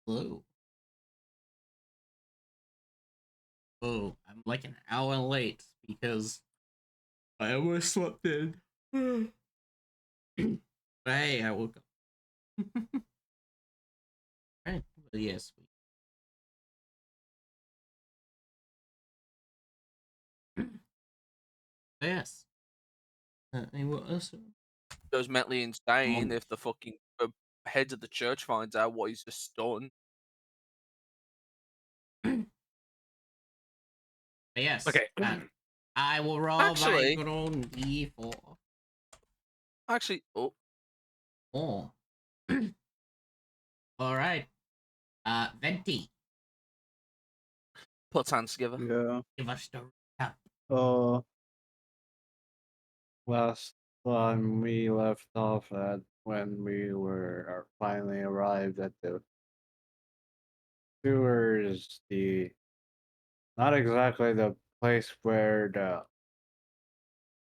Hello. Oh, I'm like an hour late because I almost slept in. But hey, I woke up. Right. But yes. Yes. And what else? Goes mentally insane Um, if the fucking heads of the church finds out what he's just done. yes. Okay. I will roll my Actually, good old D4. oh, Oh. Alright. Venti. put hands together. Yeah. Give us the recap. Uh, last time we left off at when we were finally arrived at the sewers, the not exactly the place where the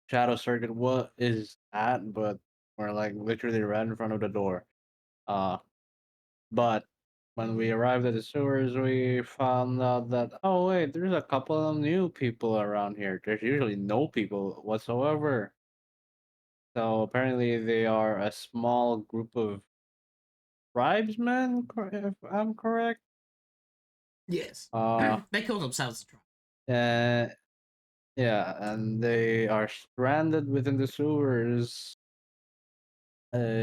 shadow circuit is at, but we're like literally right in front of the door. Uh, but when we arrived at the sewers, we found out that oh wait, there's a couple of new people around here. There's usually no people whatsoever. So apparently they are a small group of tribesmen, if I'm correct. Yes. Uh, They call themselves a tribe. uh, yeah, and they are stranded within the sewers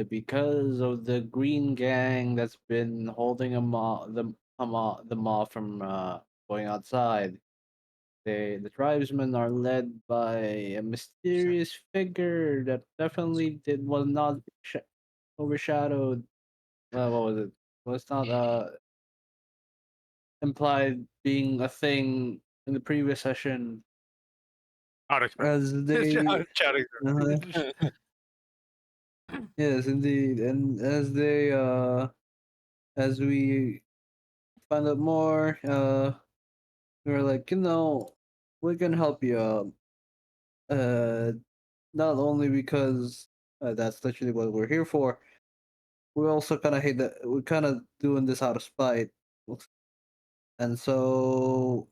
because of the green gang that's been holding them off from going outside. The tribesmen are led by a mysterious figure that definitely was not overshadowed. What was it? Was not implied being a thing in the previous session Auto explain. as they Shouting. uh, yes indeed, and as we find out more, we were like, we can help you out, not only because that's literally what we're here for. We also kind of hate that we're kind of doing this out of spite, and so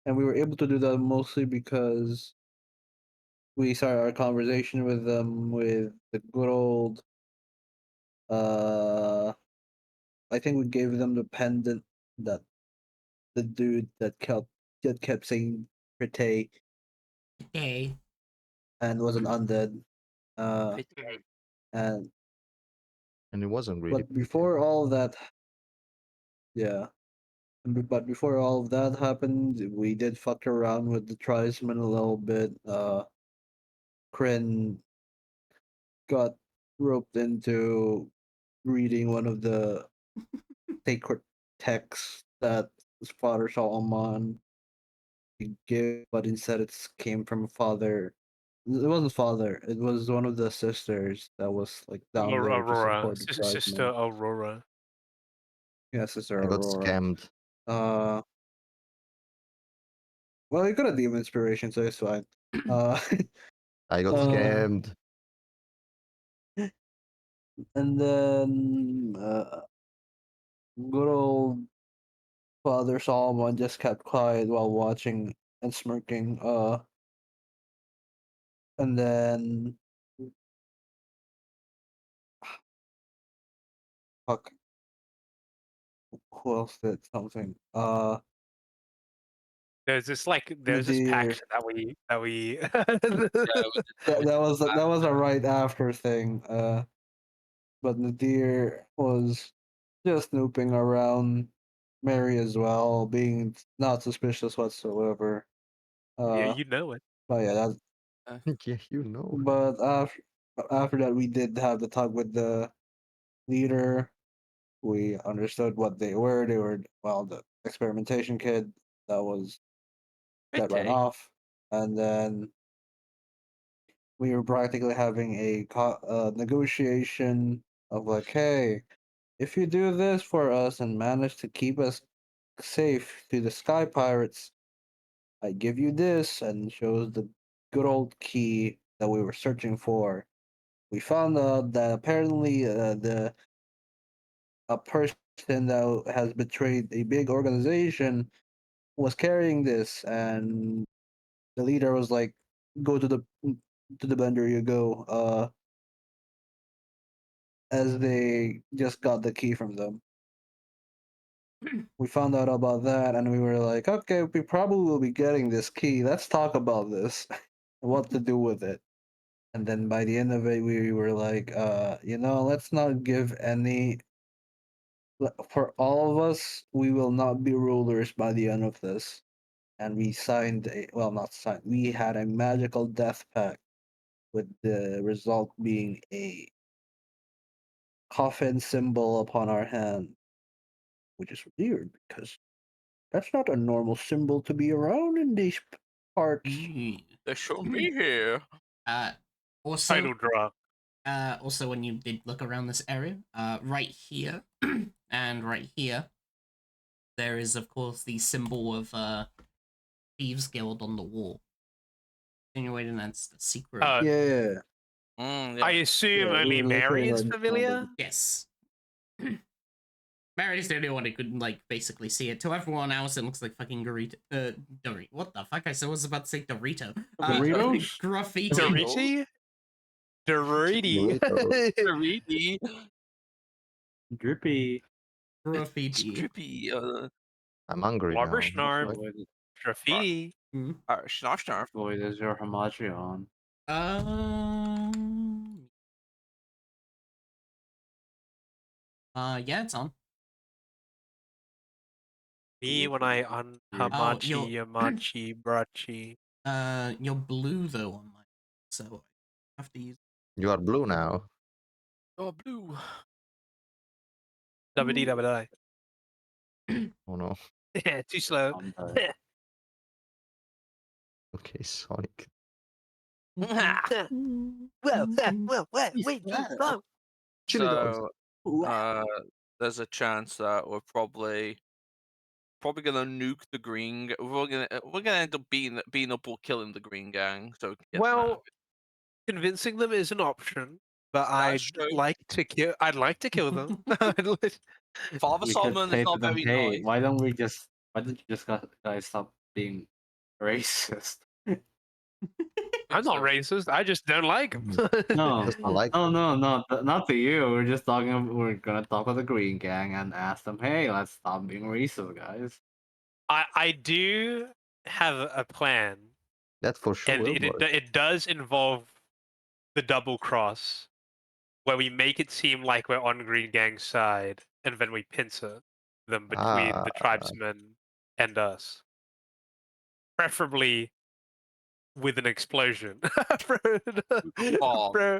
and we were able to do that mostly because we started our conversation with them with the good old uh I think we gave them the pendant that the dude that kept saying Prete Okay. and was an undead. Uh Mhm. and And it wasn't really but before all that, yeah. But before all of that happened, we did fuck around with the tribesmen a little bit. Kryn got roped into reading one of the sacred texts that his father Solomon give, but instead it came from a father. It wasn't father. It was one of the sisters that was like down there to Aurora, support the sister tribesmen. Aurora. Yeah, sister I got Aurora. scammed. Uh, well, you got a demon inspiration, so it's fine. Uh, I got uh, scammed. and then good old Father Solomon just kept quiet while watching and smirking. And then fuck, who else did something? There's this Nadir. pact that we Yeah, That was a right after thing. But Nadir was just snooping around Mary as well, being not suspicious whatsoever. yeah, Uh, you know it. but yeah, that. Yeah, you know. But after that, we did have the talk with the leader. We understood what they were. They were well, the experimentation kid that ran Okay. off, and then we were practically having a negotiation of like, hey, if you do this for us and manage to keep us safe to the Sky Pirates, I give you this, and shows the good old key that we were searching for. We found out that apparently the a person person that has betrayed a big organization was carrying this, and the leader was like, "Go to the bender, you go." As they just got the key from them. We found out about that, and we were like, "Okay, we probably will be getting this key. Let's talk about this, what to do with it." And then by the end of it, we were like, let's not give any. For all of us, we will not be rulers by the end of this. And we signed not signed. We had a magical death pact, with the result being a coffin symbol upon our hand, which is weird because that's not a normal symbol to be around in these parts. They shouldn't be here. Also, Title draw. also when you did look around this area, right here and right here, there is of course the symbol of Thieves Guild on the wall, insinuating that's the secret. Yeah. Yeah. I assume Yeah, only we were literally Mary is right in front of familiar. it. Yes. Mary's the only one who could like basically see it. To everyone else, it looks like fucking Dorito. Dorito. What the fuck? I was about to say Dorito. Doritos? Graffiti. Doriti? Doriti. Dorito. Doriti. Drippy. Graffiti. Drippy. I'm hungry now. Barber Snarf. Boy, Graffiti. Schnosh snarf. boy, there's your Hamachi on. Yeah, it's on. Me when I on Hamachi, you're- Yamachi, Brachi. You're blue though on mine, so I have to use. You are blue now. Oh, blue. Dabba dee dabba Oh no. die. Too slow. I'm tired. Okay, Sonic. Whoa, wait, slow. Chili dogs. So, there's a chance that we're probably gonna nuke the green. We're gonna end up beating up or killing the green gang. So get them out. Well, convincing them is an option, but That's true. I'd like to kill them. I'd like- Father We could Solomon say is to not them, very hey, nice. why don't you just guys stop being racist? I'm not racist. I just don't like them. No, Just not like no, not to you. We're gonna talk to the Green Gang and ask them, hey, let's stop being racist, guys. I do have a plan, that for sure and will it work. it does involve the double cross, where we make it seem like we're on Green Gang's side, and then we pincer them between the tribesmen and us, preferably with an explosion. Bomb. Bro.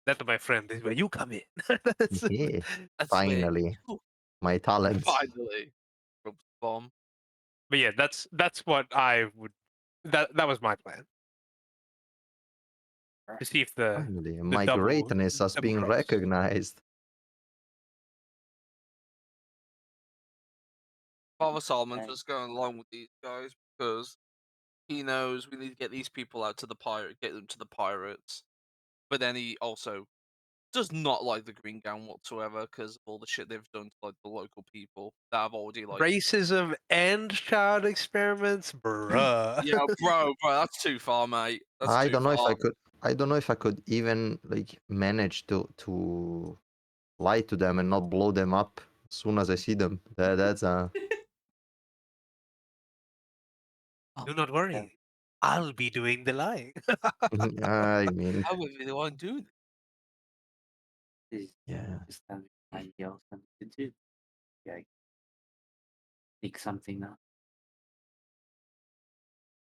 That, my friend, is where you come in. That's- Yeah, That's finally. My talents. Finally. Bomb. But yeah, that's what I would. That was my plan. To see if the Finally, my double- greatness is double being cross. recognized. Father Solomon's just going along with these guys because he knows we need to get these people out to get them to the pirates. But then he also does not like the Green Gang whatsoever because of all the shit they've done to like the local people that have already like. Racism and child experiments, bruh. Yeah, bro, that's too far, mate. That's I too don't know if far. I could. I don't know if I could even like manage to lie to them and not blow them up as soon as I see them. That's Do not worry. I'll be doing the lying. I mean, I would really want to do yeah. Just tell me something else to do. Yeah, pick something up.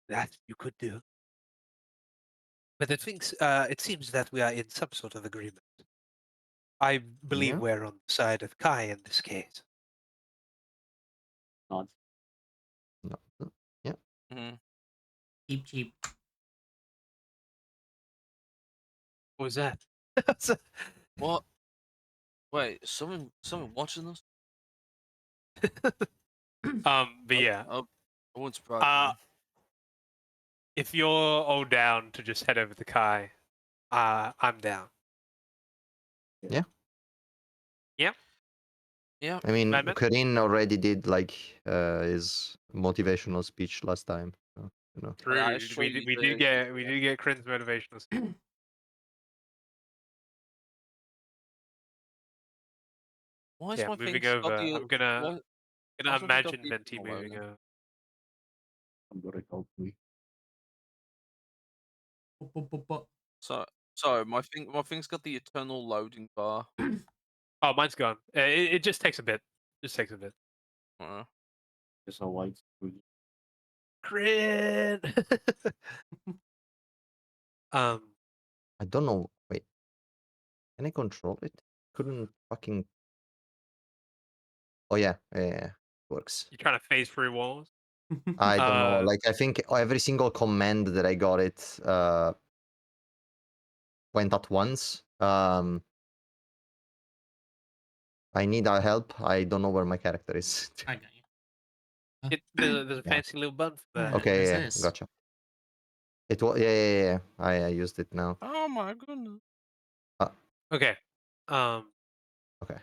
That you could do. But it seems that we are in some sort of agreement. I believe Yeah. we're on the side of Kai in this case. Not No. Mhm. Cheap. What was that? What? Wait, someone watching this? But yeah, I wouldn't surprise me. if you're all down to just head over to Kai, I'm down. Yeah. Yeah. I mean, Madman? Karin already did like his motivational speech last time. So, you know. True. I assure We you did, we the- did get we did get Crin's motivational. Why is Yeah, my moving thing got over. the? I'm gonna Why, gonna why's my thing got imagine the Venti eternal moving loading? over. I'm gonna help me. So sorry, my thing's got the eternal loading bar. Oh, mine's gone. It just takes a bit. Just takes a bit. Just a white screen. Crin. um. I don't know. Wait, can I control it? Couldn't fucking. Oh yeah, yeah, works. You're trying to phase through walls. I don't know. Like I think every single command that I got it went at once. I need help. I don't know where my character is. I got you. There's a Yeah. fancy little button for that. Yeah. Okay, There's yeah, this. gotcha. It was yeah. I used it now. Oh my goodness. Okay. Okay,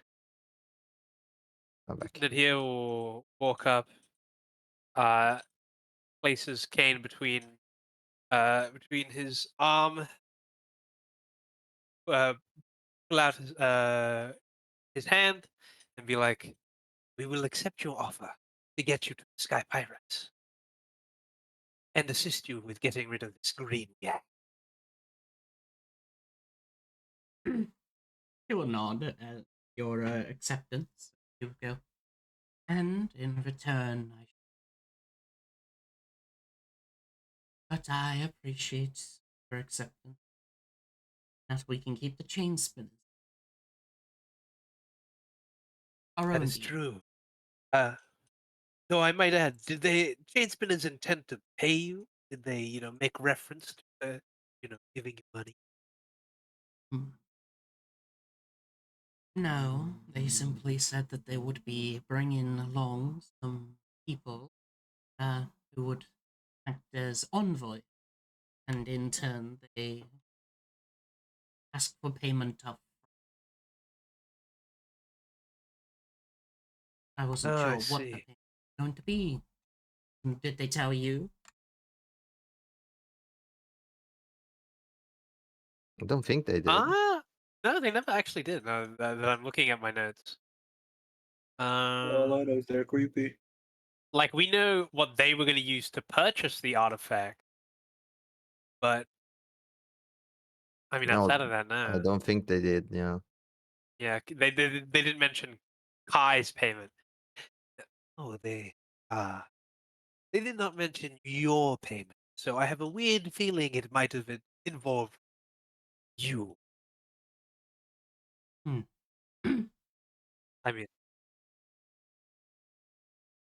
I'm back. Then he'll walk up. Places Kane between his arm. Pull out his hand and be like, "We will accept your offer to get you to the Sky Pirates and assist you with getting rid of this green gang." He will nod at your acceptance. You go. And in return, but I appreciate your acceptance. That we can keep the chain spinners. Our That own is deal. true. Though I might add, did they chain spinners intend to pay you? Did they, make reference to, giving you money? Hmm. No, they simply said that they would be bringing along some people who would act as envoy, and in turn they ask for payment up. I wasn't Oh, I sure what the see. payment was going to be. Did they tell you? I don't think they did. No, they never actually did. No, that I'm looking at my notes. All I know is they're creepy. Like we know what they were going to use to purchase the artifact, but I mean, No, outside of that, I no. don't think they did. Yeah. Yeah, they didn't mention Kai's payment. Oh, they did not mention your payment. So I have a weird feeling it might have involved you. Hmm. I mean,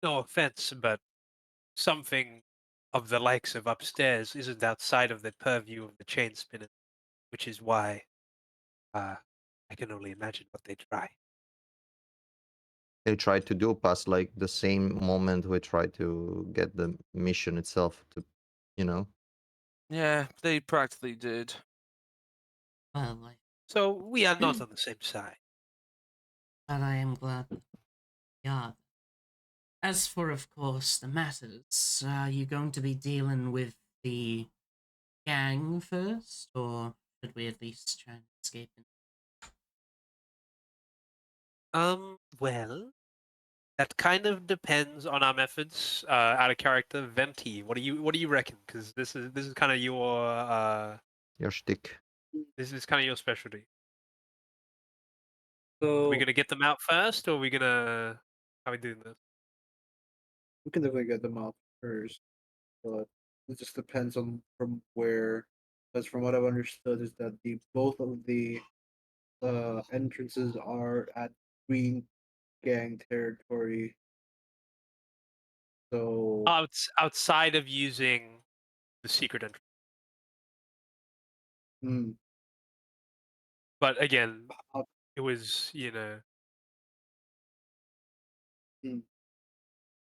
no offense, but something of the likes of upstairs isn't outside of the purview of the chain spinner, which is why I can only imagine what they try. They tried to do past like the same moment we tried to get the mission itself to, you know. Yeah, they practically did. Well, So we are not on the same side. but I am glad that we are. As for, of course, the matters, are you going to be dealing with the gang first, or should we at least try and escape it? Well, that kind of depends on our methods. Out of character, Venti. What do you reckon? Because this is kind of Your shtick. this is kind of your specialty. So Are we gonna get them out first, or are we gonna how are we doing this? we can definitely get them out first, but it just depends on from where. Because from what I've understood is that the both of the entrances are at Green Gang territory. So Outside of using the secret entrance. hmm, But again, uh, it was hmm.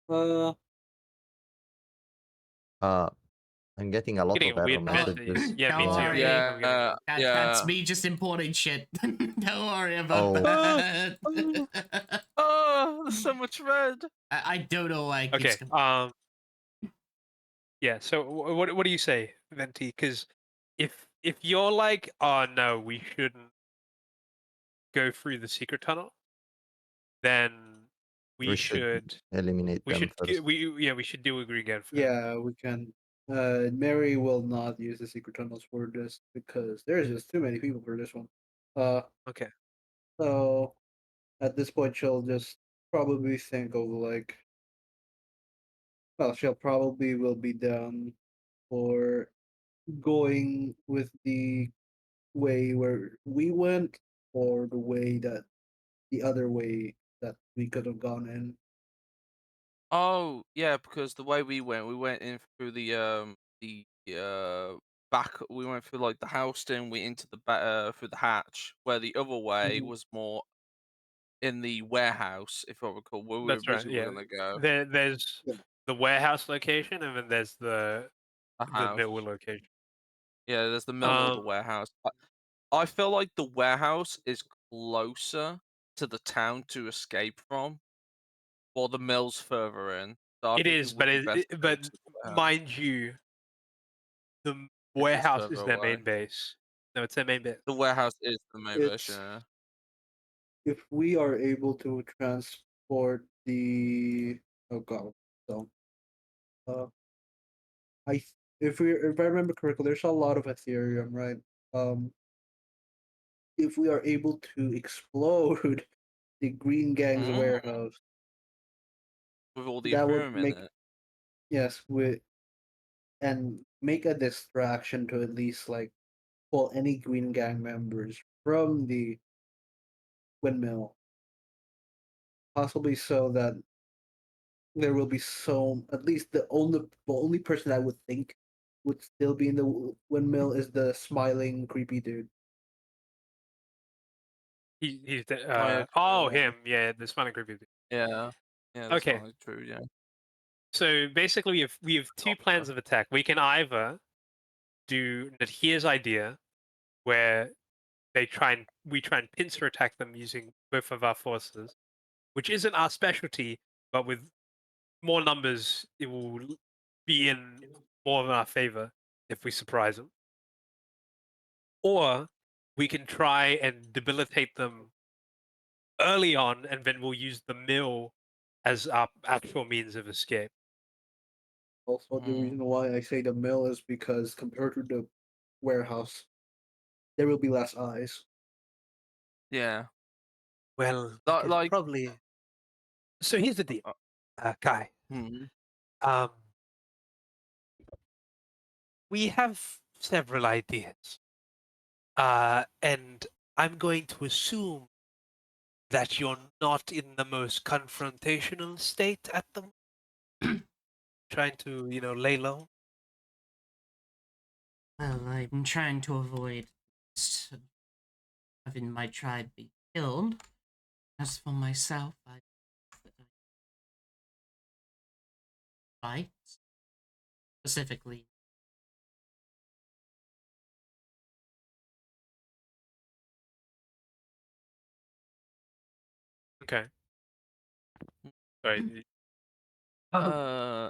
Uh, Uh I'm getting a lot Getting of a error weird message. messages. Yeah, me Don't too. worry. Yeah, I'm getting- That's yeah. me just importing shit. Don't worry about Oh. that. Oh, there's so much red. I don't know why it keeps Okay. Yeah. So what do you say, Venti? Because if you're like, oh no, we shouldn't go through the secret tunnel, then We should eliminate them first. we should do a green gun first. Yeah, we can. Mary will not use the secret tunnels for this because there's just too many people for this one. Okay. So at this point, she'll just probably think of like, well, she'll probably will be down for going with the way where we went or the way that the other way that we could have gone in. Oh, yeah, because the way we went in through back. We went through like the house, then we into the through the hatch. Where the other way Mhm. was more in the warehouse, if I recall, where we That's right. originally Yeah. were gonna go. There's Yeah. the warehouse location, and then there's The the house. middle location. Yeah, there's the middle of the Um, warehouse. I feel like the warehouse is closer to the town to escape from, while the mill's further in. So I it think is, it would but be best to go but to the warehouse. mind you, the It is warehouse further is their away. main base. No, it's their main base. The warehouse is the main base, It's yeah. if we are able to transport the so uh if I remember correctly, there's a lot of Ethereum, right? Um, if we are able to explode the Green Gang's Mm, warehouse, with all the that would Ethereum in make it. yes, with and make a distraction to at least like pull any Green Gang members from the windmill, possibly so that there will be so at least the only person I would think would still be in the windmill is the smiling creepy dude. He's the Oh, yeah, oh, true. him, yeah, the smiling creepy dude. Yeah. Yeah, that's Okay, probably true, yeah. so basically we have two plans of attack. We can either do Nadhir's idea, where we try and pincer attack them using both of our forces, which isn't our specialty, but with more numbers, it will be in more of our favor if we surprise them. Or we can try and debilitate them early on, and then we'll use the mill as our actual means of escape. Also, the reason why I say the mill is because compared to the warehouse, there will be less eyes. Yeah. Well, we Like, could like probably. So here's the deal, Kai. mhm. Um, we have several ideas, and I'm going to assume that you're not in the most confrontational state at the trying to, lay low. Well, I'm trying to avoid having my tribe be killed. As for myself, I fight specifically. Okay. Sorry. uh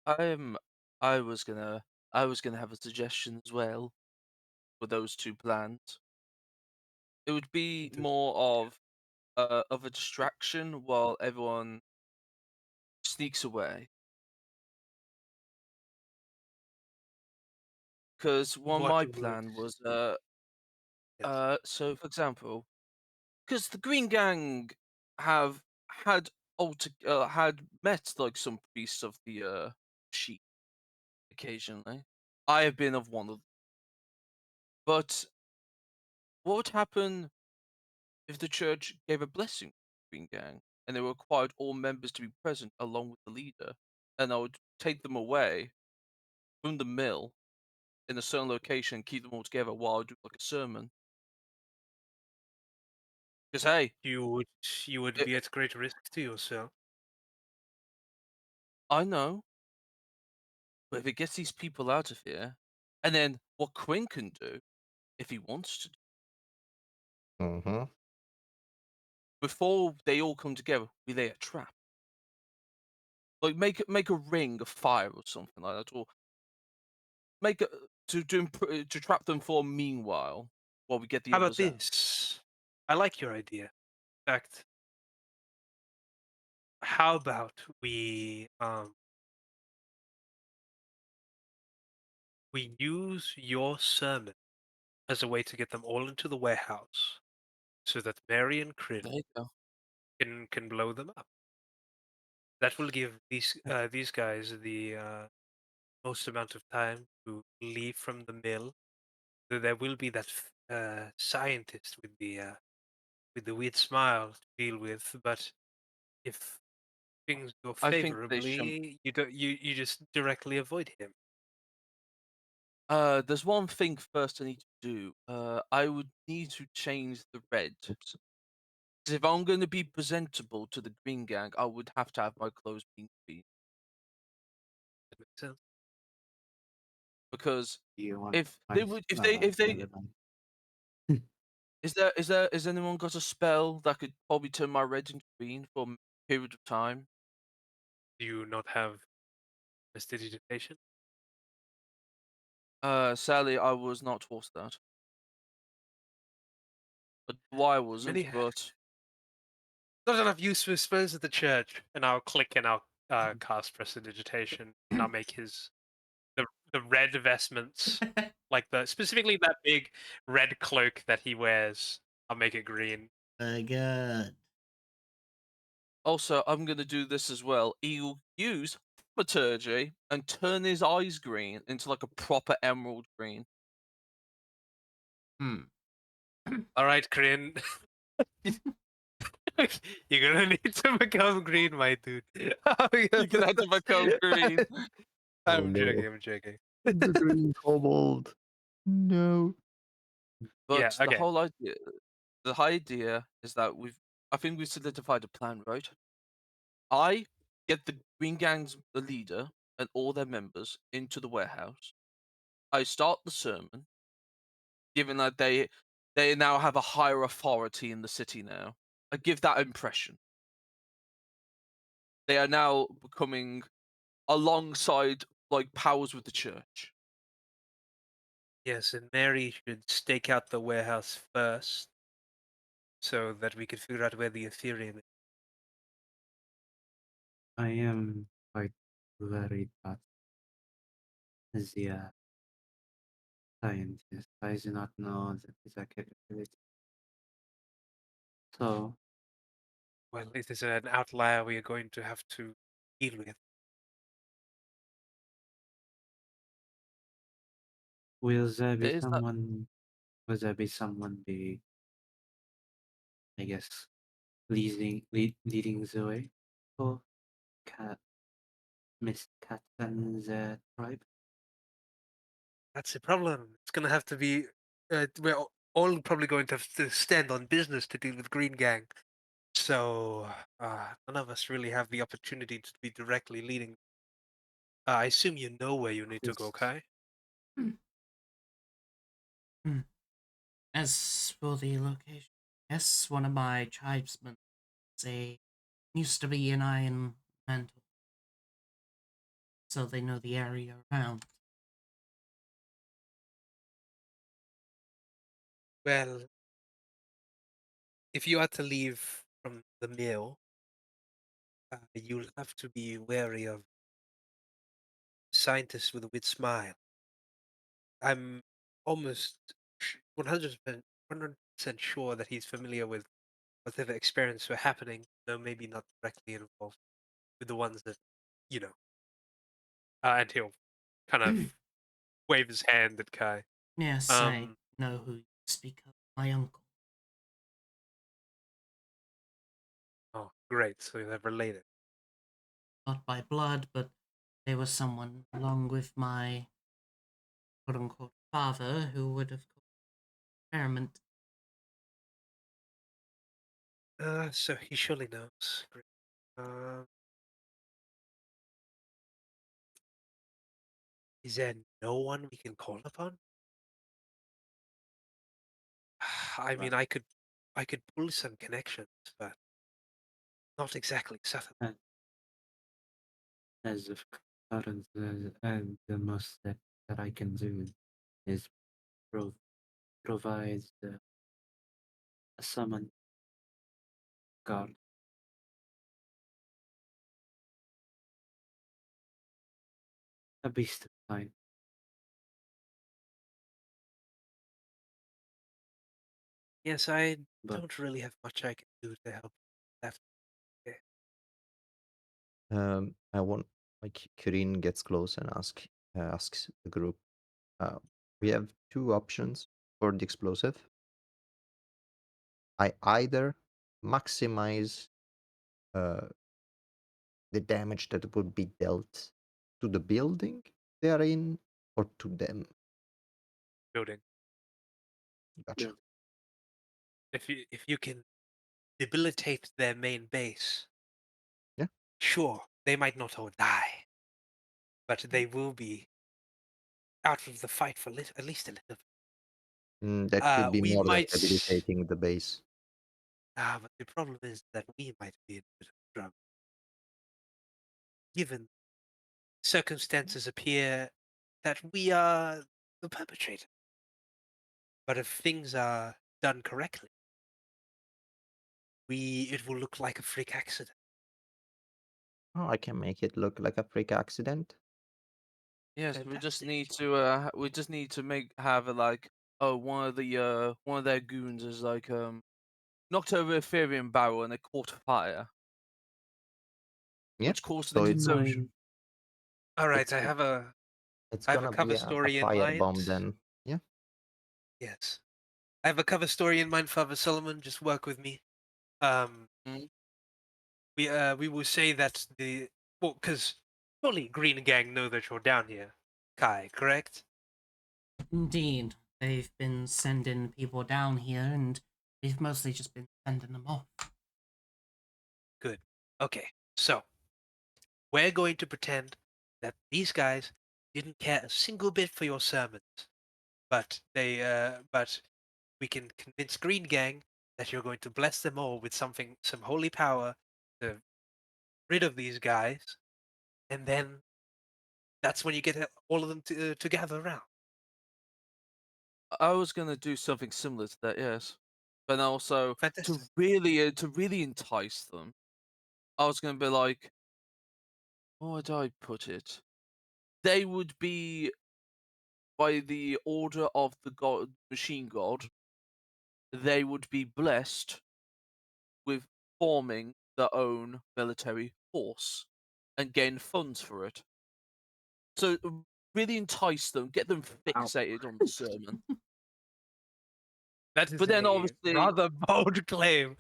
I'm I was gonna have a suggestion as well for those two plans. It would be more of a distraction while everyone sneaks away. Because What my would plan was yes. so for example, because the Green Gang have had met like some priests of the sheep occasionally. I have been of one of them. But what would happen if the church gave a blessing to the Green Gang and they required all members to be present along with the leader? And I would take them away from the mill in a certain location and keep them all together while I do like a sermon. Because hey, You would it, be at great risk to yourself. I know, But if it gets these people out of here, and then what Quinn can do, if he wants to, Mm-hmm. before they all come together, we lay a trap. Like make a ring of fire or something like that, or make a to trap them for meanwhile while we get the How about others out. this? I like your idea. In fact, how about we use your sermon as a way to get them all into the warehouse, so that Mary and There Kryn you go. can blow them up. That will give these guys the most amount of time to leave from the mill. So there will be that scientist with the weird smile to deal with. But if things go I think they should. favorably, you just directly avoid him. There's one thing first I need to do. I would need to change the red. 'Cause if I'm going to be presentable to the Green Gang, I would have to have my clothes being green. That makes sense. Because You want if they ice? would, if No, they, never mind. has anyone got a spell that could probably turn my red into green for a period of time? Do you not have prestidigitation? Sadly, I was not taught that. But why I wasn't, Many but not enough useful spells at the church, and I'll click and I'll cast prestidigitation, and I'll make his the red vestments, like specifically that big red cloak that he wears. I'll make it green. Good. also I'm gonna do this as well. He'll use thaumaturgy and turn his eyes green into like a proper emerald green. Hmm. All right, Kryn. You're gonna need to become green, my dude. You're gonna have to become green. I'm no. joking. I'm joking. The green kobold. No. Yeah. But Okay. the whole idea is that I think we've solidified a plan, right? I get the Green Gang's the leader and all their members into the warehouse. I start the sermon, given that they now have a higher authority in the city now. I give that impression. They are now becoming alongside like powers with the church. Yes, and Mary should stake out the warehouse first, so that we can figure out where the Ethereum is. I am quite worried about the scientist. I do not know that his capability. So, Well, it is an outlier we are going to have to deal with. will there be There is that. someone? Will there be someone be? I guess leading the way for Cat Miss Cat and the tribe. That's the problem. It's gonna have to be. We're all probably going to have to stand on business to deal with Green Gang. So none of us really have the opportunity to be directly leading. I assume you know where you need to go, Yes. Kai. As for the location, yes, one of my tribesmen say used to be in Iron Memento, so they know the area around. Well, if you are to leave from the mill, you'll have to be wary of scientists with a weird smile. I'm almost 100% sure that he's familiar with whatever experiments were happening, though maybe not directly involved with the ones that, you know. And he'll kind of wave his hand at Kai. Yes, I know who you speak of. My uncle. Oh, great. So they're related. Not by blood, but they were someone along with my quote unquote father who would have experiment. So he surely knows. Great. Is there no one we can call upon? I mean, I could pull some connections, but not exactly certain. As of current, and the most that I can do is provide a summon guard. A beast of fine. Yes, I But don't really have much I can do to help. Left. I want like Kirin gets close and asks the group. We have two options for the explosive. I either maximize the damage that would be dealt to the building they are in or to them. Building. Gotcha. Yeah. If you can debilitate their main base, Yeah. sure, they might not all die, but they will be out of the fight for at least a little bit. That could be We more than might. debilitating the base. But the problem is that we might be in a bit of trouble. Given circumstances appear that we are the perpetrator. But if things are done correctly, it will look like a freak accident. Oh, I can make it look like a freak accident. Yes, we just Fantastic. need to have it like, oh, one of their goons is like knocked over a Ethereum barrel and it caught fire, Yeah. which caused So an it's explosion. All right, it's I have a gonna be cover a story in firebomb mind. then. Yeah. Yes, I have a cover story in mind, Father Solomon. Just work with me. Um, Mhm. we will say that because fully Green Gang know that you're down here, Kai. Correct? Indeed, they've been sending people down here, and we've mostly just been sending them off. Good. Okay, so we're going to pretend that these guys didn't care a single bit for your sermons, but we can convince Green Gang that you're going to bless them all with some holy power to rid of these guys, and then that's when you get all of them to gather around. I was gonna do something similar to that, yes, but also Fantastic. to really entice them, I was gonna be like, how would I put it? They would be, by the order of the god, machine god, they would be blessed with forming their own military force and gain funds for it. So really entice them, get them fixated on the sermon. That is But then a obviously, rather bold claim.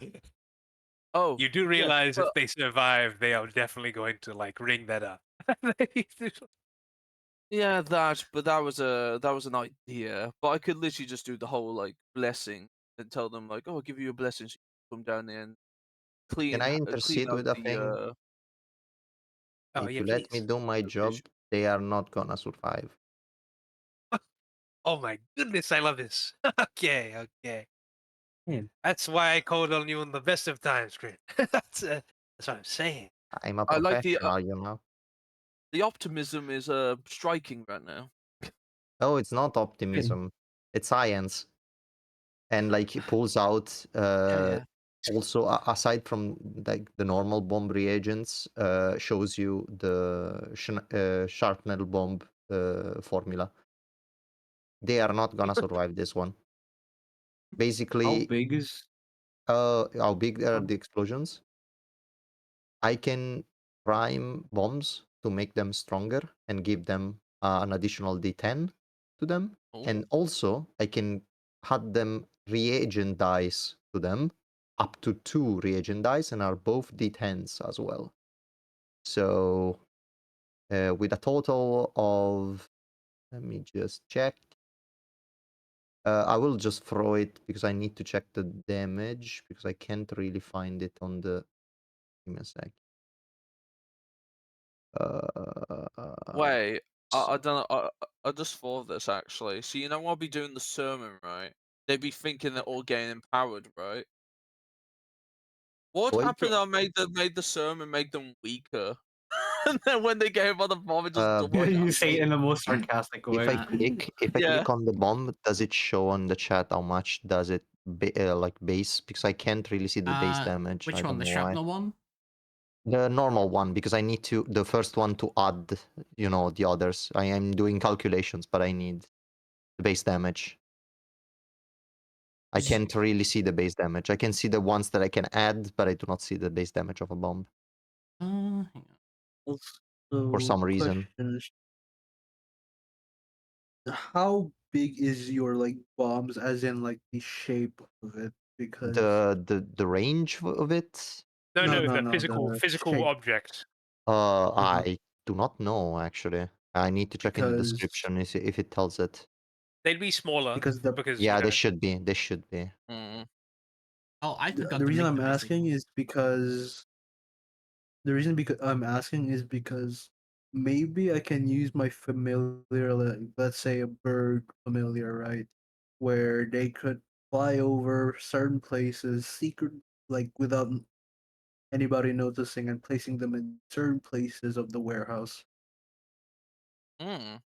oh, You do yeah, realize but if they survive, they are definitely going to like ring that up. yeah, but that was an idea. But I could literally just do the whole like blessing and tell them like, oh, I'll give you a blessing, so you come down there and Can clean I clean intercede out with a the thing? Oh If yeah, you let me please. do my job, location. they are not gonna survive. Oh my goodness, I love this. Okay, okay. Yeah. That's why I called on you in the best of times, Grit. That's what I'm saying. I'm a I like professional, you know. the optimism is striking right now. Oh, it's not optimism. It's science. And like he pulls out Yeah. also aside from like the normal bomb reagents, shows you the sharpnel bomb formula. They are not gonna survive this one. How Basically, big is? how big are Oh. the explosions? I can prime bombs to make them stronger and give them an additional D10 to them. Oh. And also, I can add them reagent dice to them, up to 2 reagent dice, and are both D10s as well. So, with a total of, let me just check. I will just throw it because I need to check the damage because I can't really find it on the. Give me a sec. Wait, I don't know. I just thought of this actually. So you know, I'll be doing the sermon, right? They'd be thinking they're all getting empowered, right? What Wait, happened? I made the sermon make them weaker, and then when they gave on the bomb, it just double. You say it in the most sarcastic if way. I click, if I Yeah. click on the bomb, does it show on the chat how much does it like base? Because I can't really see the base damage. Which I one? don't The know why. shrapnel one? The normal one, because I need to the first one to add, you know, the others. I am doing calculations, but I need the base damage. I can't really see the base damage. I can see the ones that I can add, but I do not see the base damage of a bomb Hang on. for some reason. Question is, how big is your like bombs, as in like the shape of it? Because The range of it, No, No, no, no, the no, physical the physical shape. objects. I do not know actually. I need to check in the Because description if it tells it. They'd be smaller because the because Yeah, you they know, should be. They should be. Mm. Oh, I forgot the to reason make I'm the basic asking one. is because the reason because I'm asking is because maybe I can use my familiar, like, let's say a bird familiar, right? Where they could fly over certain places, secret, like without anybody noticing, and placing them in certain places of the warehouse. Mm.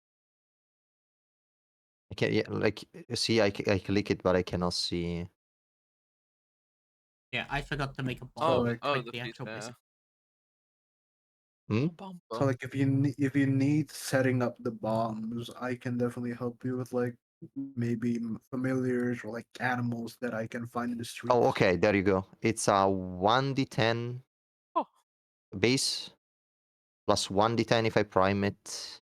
I can, yeah, like see, I click it, but I cannot see. Yeah, I forgot to make a So bomb like, with the the actual yeah. basic. Hmm? so like if if you need setting up the bombs, I can definitely help you with like maybe familiars or like animals that I can find in the streets. Oh, okay. There you go. It's a 1d10 Oh. base plus 1d10 if I prime it.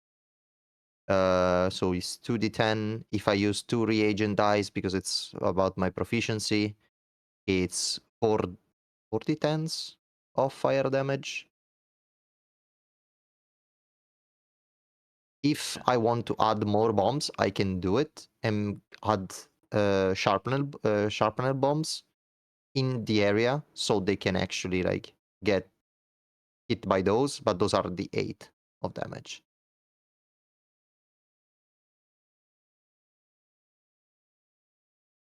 So it's 2d10. If I use 2 reagent dice because it's about my proficiency, it's 4d10s of fire damage. If I want to add more bombs, I can do it and add sharpener bombs in the area so they can actually like get hit by those, but those are the 8 of damage.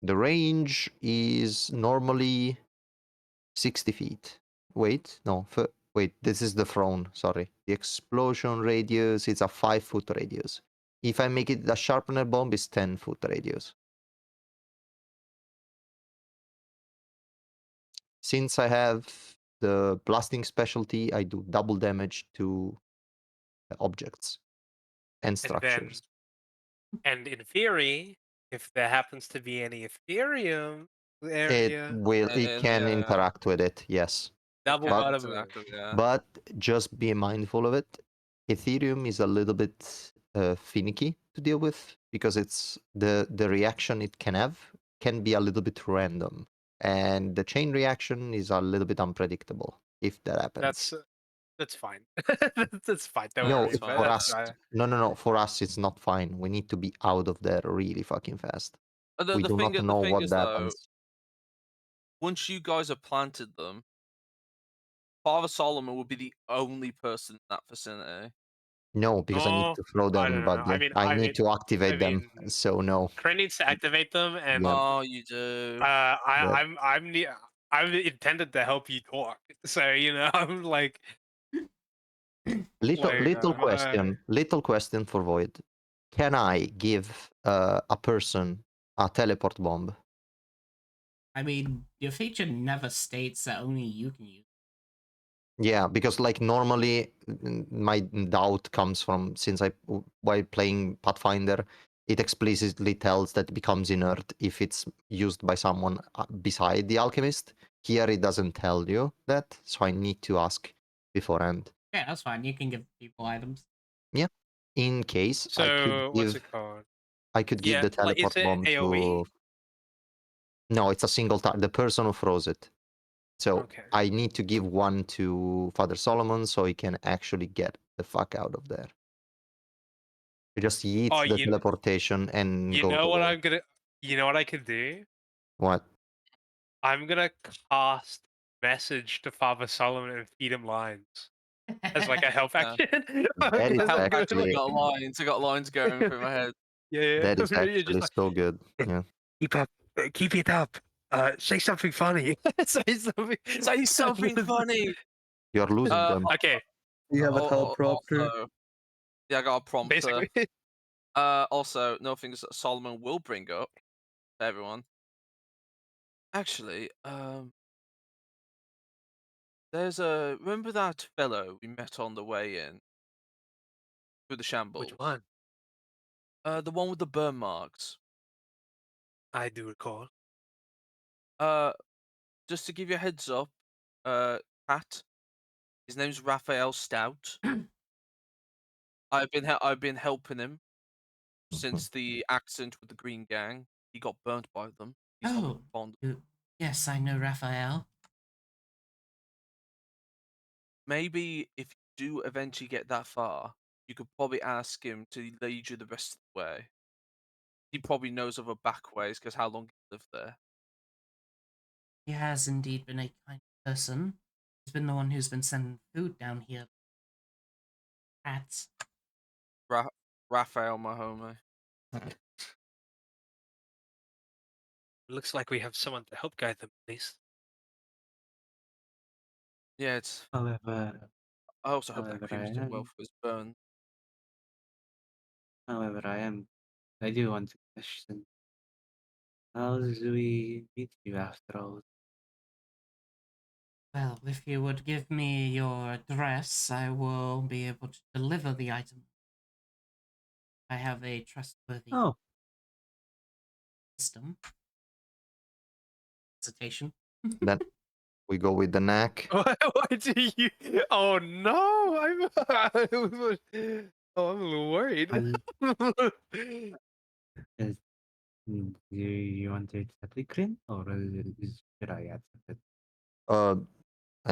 The range is normally 60 feet. Wait, no, wait, this is the thrown, sorry. The explosion radius is a 5-foot radius. If I make it a sharpener bomb, it's 10-foot radius. Since I have the blasting specialty, I do double damage to objects and and structures. and in theory, if there happens to be any Ethereum It area, can Yeah. interact with it, yes. double But- bada boom. Exactly, yeah. But just be mindful of it. Ethereum is a little bit finicky to deal with because it's the reaction it can have can be a little bit random, and the chain reaction is a little bit unpredictable if that happens. That's fine. That's fine. Don't No, worry it's about for fine. that. us, no. For us, it's not fine. We need to be out of there really fucking fast. We The do thing, not the know thing what is though, happens. once you guys have planted them, Father Solomon will be the only person in that vicinity. No, because I need Oh, to throw I don't them, know. but I need to activate them. mean, So no. Crane needs to activate them, and Yeah. Oh, you do. I'm intended to help you talk. So you know, I'm like, Little question for Void. Can I give a person a teleport bomb? I mean, your feature never states that only you can use. Yeah, because like normally my doubt comes from since while playing Pathfinder, it explicitly tells that it becomes inert if it's used by someone beside the alchemist. Here it doesn't tell you that, so I need to ask beforehand. Yeah, that's fine. You can give people items. In case so what's it called? I could give Yeah, the like, is teleport it bomb AoE? to. No, it's a single time. The person who throws it. So Okay. I need to give one to Father Solomon so he can actually get the fuck out of there. He just yeets Oh, the teleportation and you goes know what away. I'm gonna, you know what I could do? What? I'm gonna cast message to Father Solomon and feed him lines. as like a help Yeah. action. That is Help actually- I got lines going through my head. Yeah. That is You're actually just like, so good. Yeah. keep it up. Say something funny. Say something. Say something funny. You're losing Uh, them. Okay, You have a Al- al- teleprompter. Also, yeah, I got a prompter. basically. Also, no things that Solomon will bring up to everyone. Actually, there's a remember that fellow we met on the way in through the shambles? Which one? The one with the burn marks. I do recall. Just to give you a heads up, Pat, his name's Raphael Stout. I've been helping him since the accident with the Green Gang. He got burnt by them. He's not Oh, fond. yes, I know Raphael. Maybe if you do eventually get that far, you could probably ask him to lead you the rest of the way. He probably knows of a back ways because how long he lived there. He has indeed been a kind person. He's been the one who's been sending food down here. Rats. Raphael, my homie. Looks like we have someone to help guide them, at least. Yeah, it's. However, I also hope that However, cream is doing well for his burn. I do want to question. How did we meet you after all? Well, if you would give me your address, I will be able to deliver the item. I have a trustworthy Oh, system. Hesitation. Then we go with the knack. Why do you? Oh no! I'm a little worried. do you want to accept the Kryn, or should I accept it? I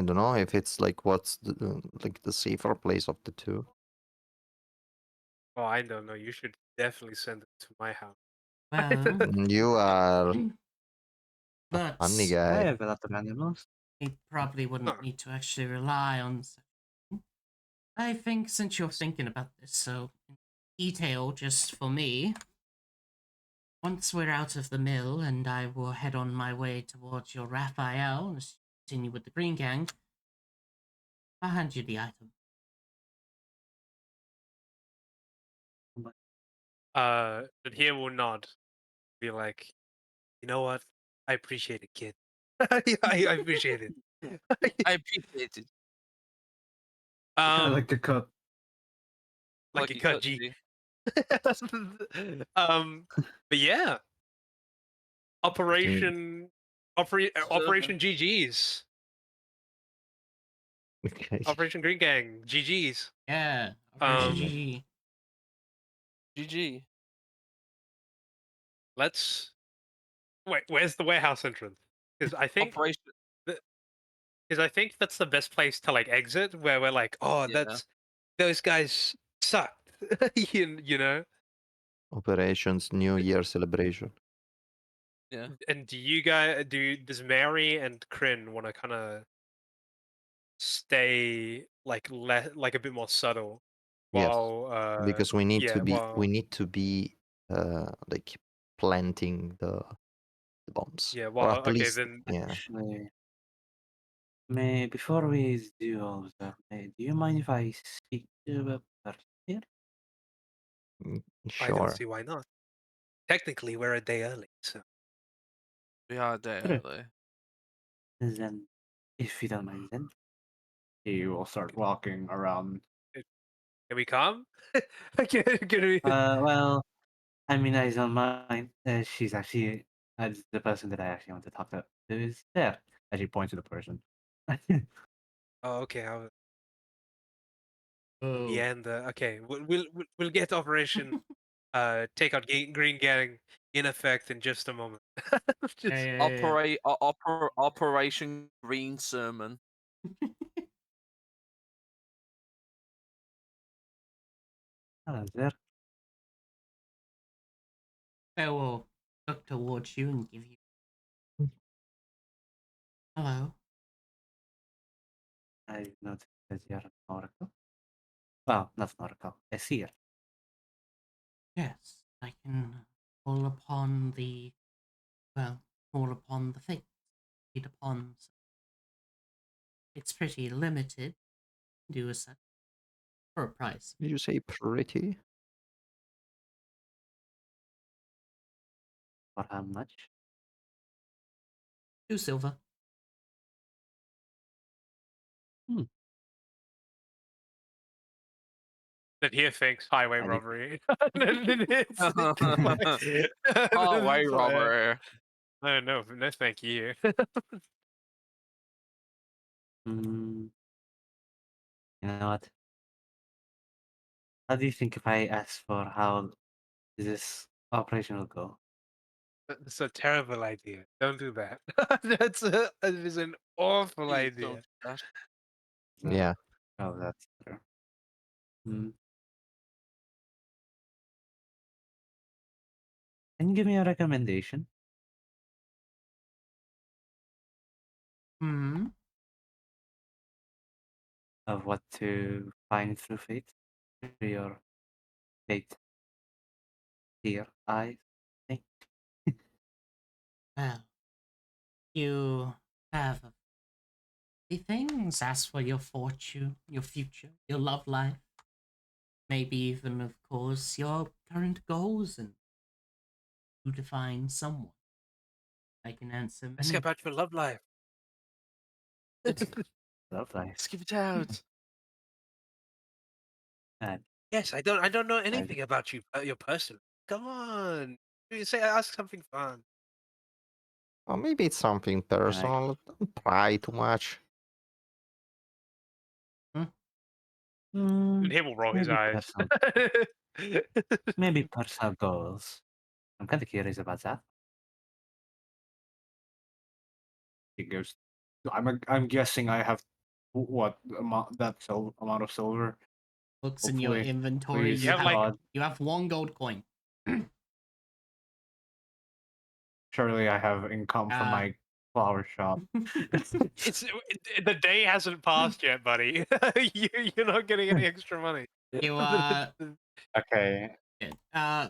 don't know if it's like what's like the safer place of the two. Oh, I don't know. You should definitely send it to my house. Well, You are a but funny I guy. have a lot of animals. he probably wouldn't Huh. need to actually rely on. I think since you're thinking about this so in detail, just for me, once we're out of the mill and I will head on my way towards your Raphael and continue with the Green Gang, I'll hand you the item. But here will nod. Be like, you know what? I appreciate it, kid. I appreciate it. I appreciate it. I Um, like the cut. like Lucky a cut G. G. But yeah, Operation Operation GG's. Okay. Operation Green Gang GG's. Yeah, Um, GG. GG. Let's wait. Where's the warehouse entrance? Because I think Operation. that's the best place to like exit. Where we're like, oh, Yeah. those guys sucked. you know. Operations New Year celebration. Yeah. And does Mary and Kryn want to kind of stay like like a bit more subtle Yes, while because we need to be while like planting the bombs, yeah or while at okay least then yeah. Actually, before we do all that, do you mind if I speak to a person here? I don't Sure. see why not. Technically, we're a day early, so We are there Correct. early. Then, if you don't mind, then He will start walking around. can we come? Can we? well, I mean, I don't mind. She's actually the person that I actually want to talk to is there. As he points to the person. Oh, okay. Oh. Yeah, and okay, we'll get Operation take out Green Gang in effect in just a moment. Just- Operation Green Sermon. Hello there. I will look towards you and give you. Hello. I not Is he an oracle? Well, not an oracle. A seer. Yes, I can call upon the, well, call upon the things, feed upon. It's pretty limited. Do a set for a price. Did you say pretty? For how much? 2 silver. Then he thinks highway I think- robbery. And it's like, Oh, way it's like, robber. I don't know. No, thank you. Mm, you know what? How do you think if I ask for how this operation will go? That's a terrible idea. Don't do that. That is an awful Please idea. don't do that. Yeah. Oh, that's true. Hmm. Can you give me a recommendation Hmm. of what to find through fate? Through your fate dear eyes? Think. Well, you have the things. As for your fortune, your future, your love life, maybe even, of course, your current goals and to define someone. I can answer Ask many. about your love life. Love life. Skip it out. And Yes, I don't know anything about you, your person. Come on, you say ask something fun. Or maybe it's something personal. Don't pry too much. And he will roll his maybe eyes. maybe personal goals. I'm kind of curious about that. It goes. I'm guessing I have what amount amount of silver. Looks in your Hopefully, inventory. please, You have, like- God. You have 1 gold coin. Surely I have income from my flower shop. The day hasn't passed yet, buddy. You're not getting any extra money. You Okay.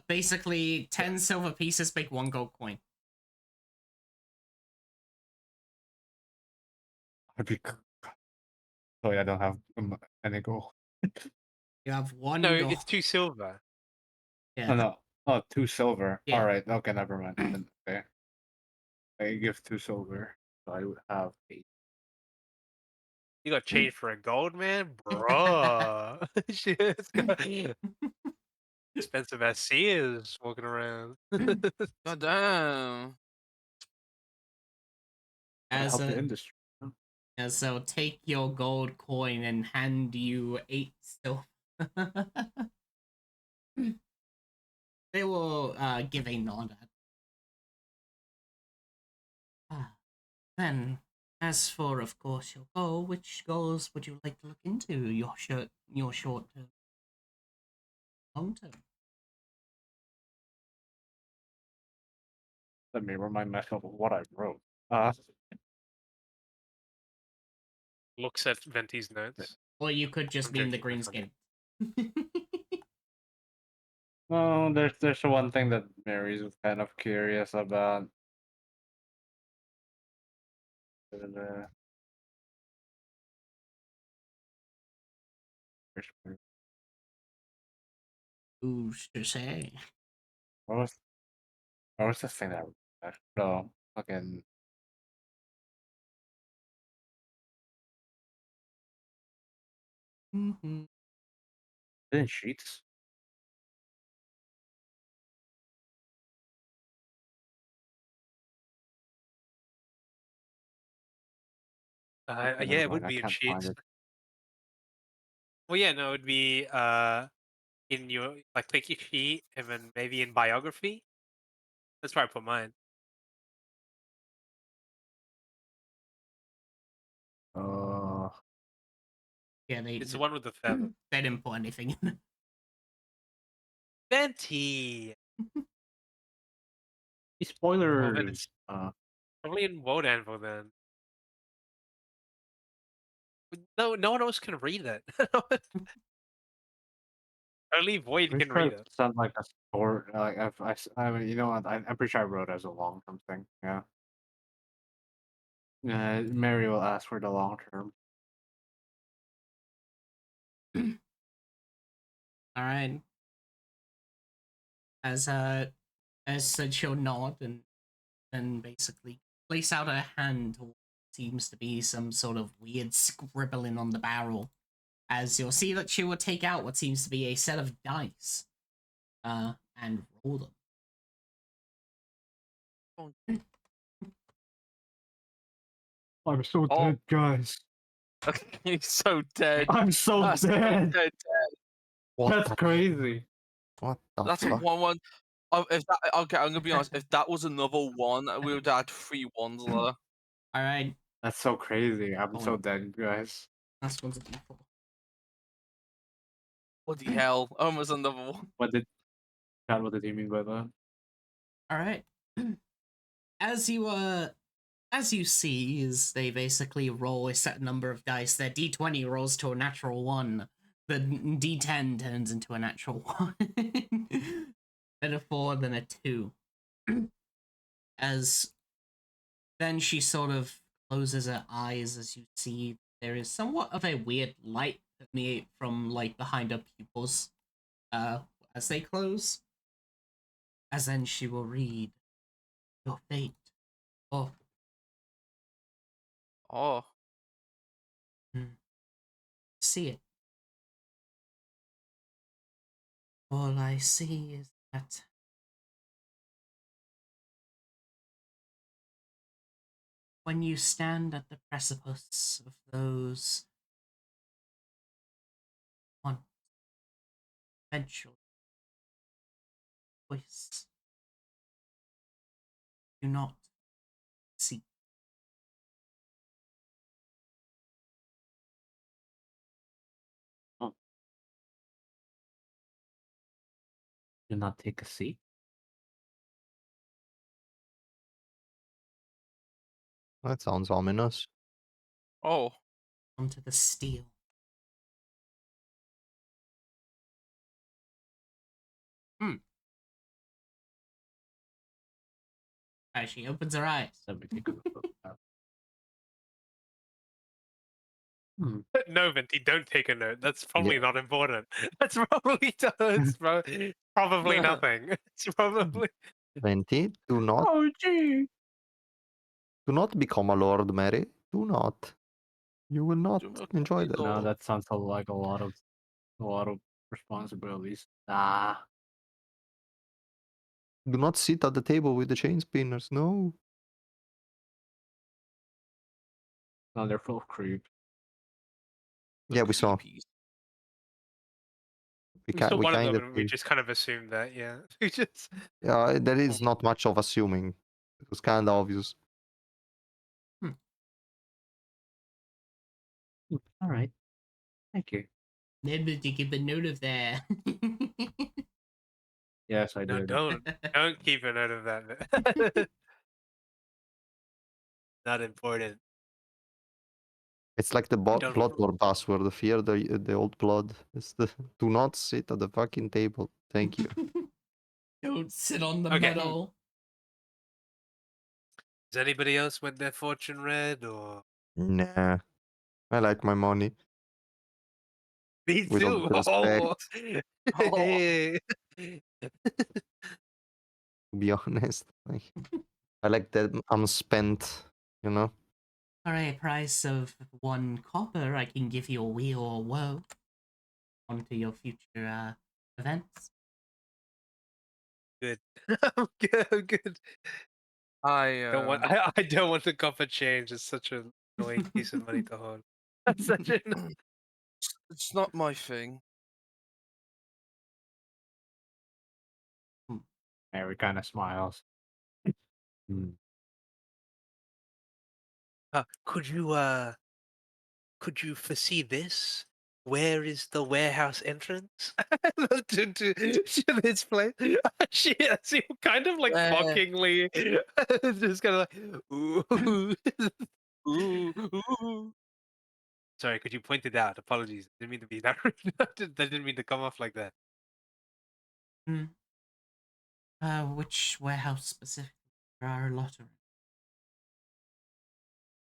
basically 10 silver pieces make 1 gold coin. I'd be. Sorry, I don't have any gold. You have 1 No, gold. it's 2 silver. Yeah. Oh no. Oh, 2 silver. Yeah. All right. Okay, never mind. Then, okay. I give 2 silver. So I would have 8. You got change for a gold, man, bro. Shit's got expensive as Sears walking around. God damn. Gotta As help the a, industry. so take your gold coin and hand you 8 silver. They will give a nod at. Then, as for, of course, your goal, which goals would you like to look into? Your short term, long term. Let me remind myself of what I wrote. Looks at Venti's notes. Or you could just I'm mean the joking, green that's skin. Well, there's one thing that Mary's kind of curious about. Uh, Who's to say? what was the thing that I wrote? No, fucking Mm-hmm. didn't sheets. Okay, Yeah, never it would mind, I be in can't find sheets. it. Well, yeah, no, it would be in your like click your sheet and then maybe in biography. That's where I put mine. Uh, Yeah, It's the one with the feather. they didn't put anything in. Venti. spoilers. it's- Probably in World Anvil then. No one else can read it. Only Void Pretty can sure read it it. sounds like a sport. Like if I mean, you know what? I'm pretty sure I wrote as a long term thing. Yeah. Mary will ask for the long term. All right. As said, she'll nod and then basically place out her hand to what seems to be some sort of weird scribbling on the barrel. As you'll see that she will take out what seems to be a set of dice, and roll them. I'm so Oh. dead, guys. He's so dead. I'm so That's so dead. dead. What That's the, crazy. what the That's a fuck? 1-1. Oh, if that, okay, I'm gonna be honest. If that was another one, we would have had 3 ones there. All right, That's so crazy. I'm so Oh. dead, guys. last one's a d4. Bloody hell! Almost another one. What did God? What did he mean by that? All right. As you see, is they basically roll a set number of dice. Their d20 rolls to a natural 1. The d10 turns into a natural 1. Then a 4, then a 2. As then she sort of closes her eyes as you see there is somewhat of a weird light permeate from like behind her pupils as they close. As then she will read your fate. Oh, Oh, see it. All I see is that when you stand at the precipice of those one eventual choice, do not seek. Do not take a seat. That sounds ominous. oh, Onto the steel. As she opens her eyes. Let me take a look. No, Venti, don't take a note. That's probably not important. That's probably probably nothing. It's probably 20. Do not Oh, gee. become a lord, Mary. Do not. You will not Do not enjoy be that. No, Lord. that sounds like a lot of responsibilities. Ah, Do not sit at the table with the chain spinners. No. no, they're full of creep. The Yeah, we saw. creepies. we saw We one of kind them, of. and we just kind of assumed that. Yeah, we just Yeah, there is not much of assuming. It was kind of obvious. All right. Thank you. Remember to keep a note of that. Yes, I no, did. don't keep a note of that. Not important. It's like the don't- Bloodborne password. Fear the old blood. It's the do not sit at the fucking table. Thank you. Don't sit on the Okay. metal. Does anybody else want their fortune read, or Nah, I like my money. me With all too? due Oh. respect, Oh. to be honest, like, I like that I'm spent. You know. For a price of 1 copper, I can give you a wheel or woe onto your future events. Good. I'm good. I'm good. I I don't want the copper change. It's such an annoying piece of money to hold. That's such an it's not my thing. Mary kind of smiles. Hmm. Could you foresee this? Where is the warehouse entrance to this place? She kind of like Where? mockingly, just kind of like, ooh. Ooh, ooh. Sorry, could you point it out? Apologies. Didn't mean to be that rude. That didn't mean to come off like that. Hmm. Which warehouse specifically? There are a lot of.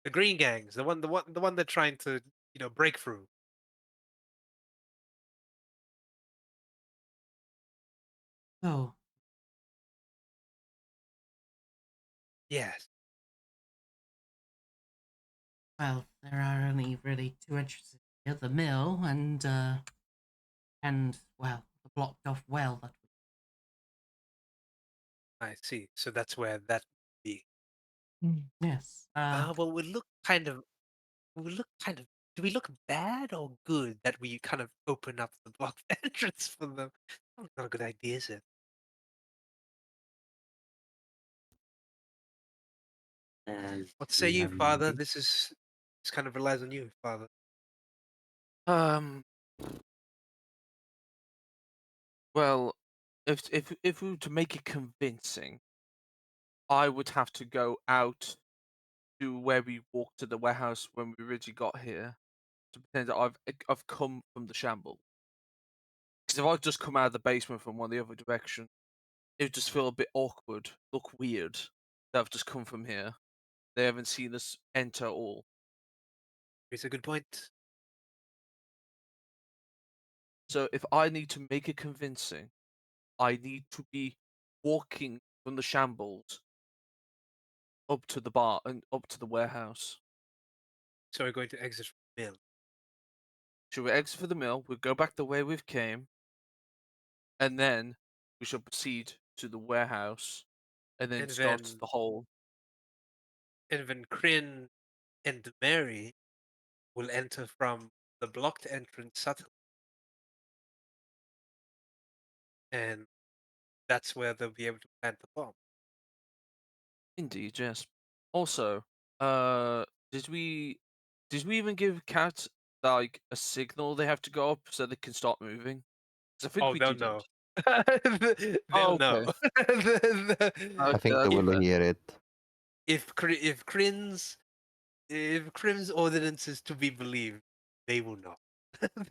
The green gangs, the one they're trying to, break through. Oh, Yes. well, there are only really two entrances here: the mill and well, the blocked off well that. I see. So that's where that would be. Yes. Well, we look kind of. Do we look bad or good that we kind of open up the blocked entrance for them? That's not a good idea, is it? What say you, Father? This kind of relies on you, Father. Well, if we were to make it convincing, I would have to go out to where we walked to the warehouse when we originally got here to pretend that I've come from the shamble. Because if I just come out of the basement from one the other direction, it would just feel a bit awkward, look weird that I've just come from here. They haven't seen us enter all. It's a good point. So if I need to make it convincing, I need to be walking from the shambles up to the bar and up to the warehouse. So we're going to exit from the mill. Should we exit for the mill? We'll go back the way we've came, and then we shall proceed to the warehouse, and then And start then- the whole. And then Kryn and Mary will enter from the blocked entrance subtly. And that's where they'll be able to plant the bomb. Indeed, yes. Also, did we even give Cat like a signal they have to go up so they can start moving? 'Cause I think we they'll didn't. know. They'll know. I think they Okay, will okay. hear it. If Kryn's ordinance is to be believed, they will know.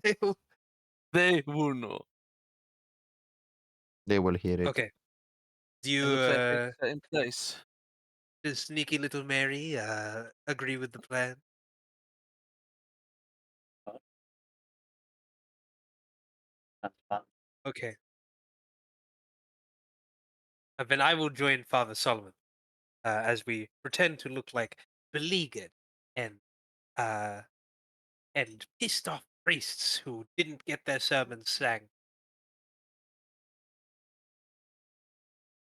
They will. They will know. They will hear it. Okay. Do And you, the plan is set in place. does sneaky little Mary agree with the plan? That's fun. Okay. And then I will join Father Solomon as we pretend to look like beleaguered and uh, pissed off priests who didn't get their sermons sang.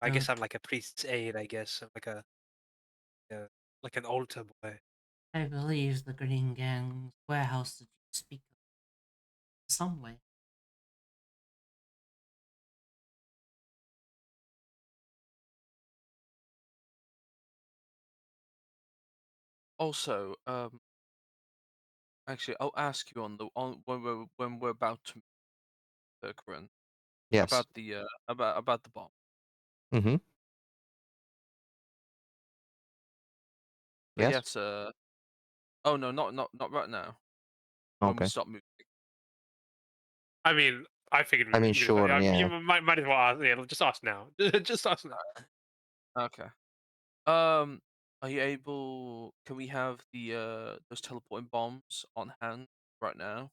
I guess I'm like a priest's aide. I guess I'm like an altar boy. I believe the Green Gang's warehouse that you speak of some way. Also, actually, I'll ask you when we're about to Corinne, Yes. about the about the bomb. Mm-hmm. But Yes. yes, oh no, not right now. When we Okay. stop moving. I mean, I figured. I mean, sure, You yeah. might as well ask. Yeah, just ask now. Just ask now. Okay. Are you able? Can we have the those teleporting bombs on hand right now?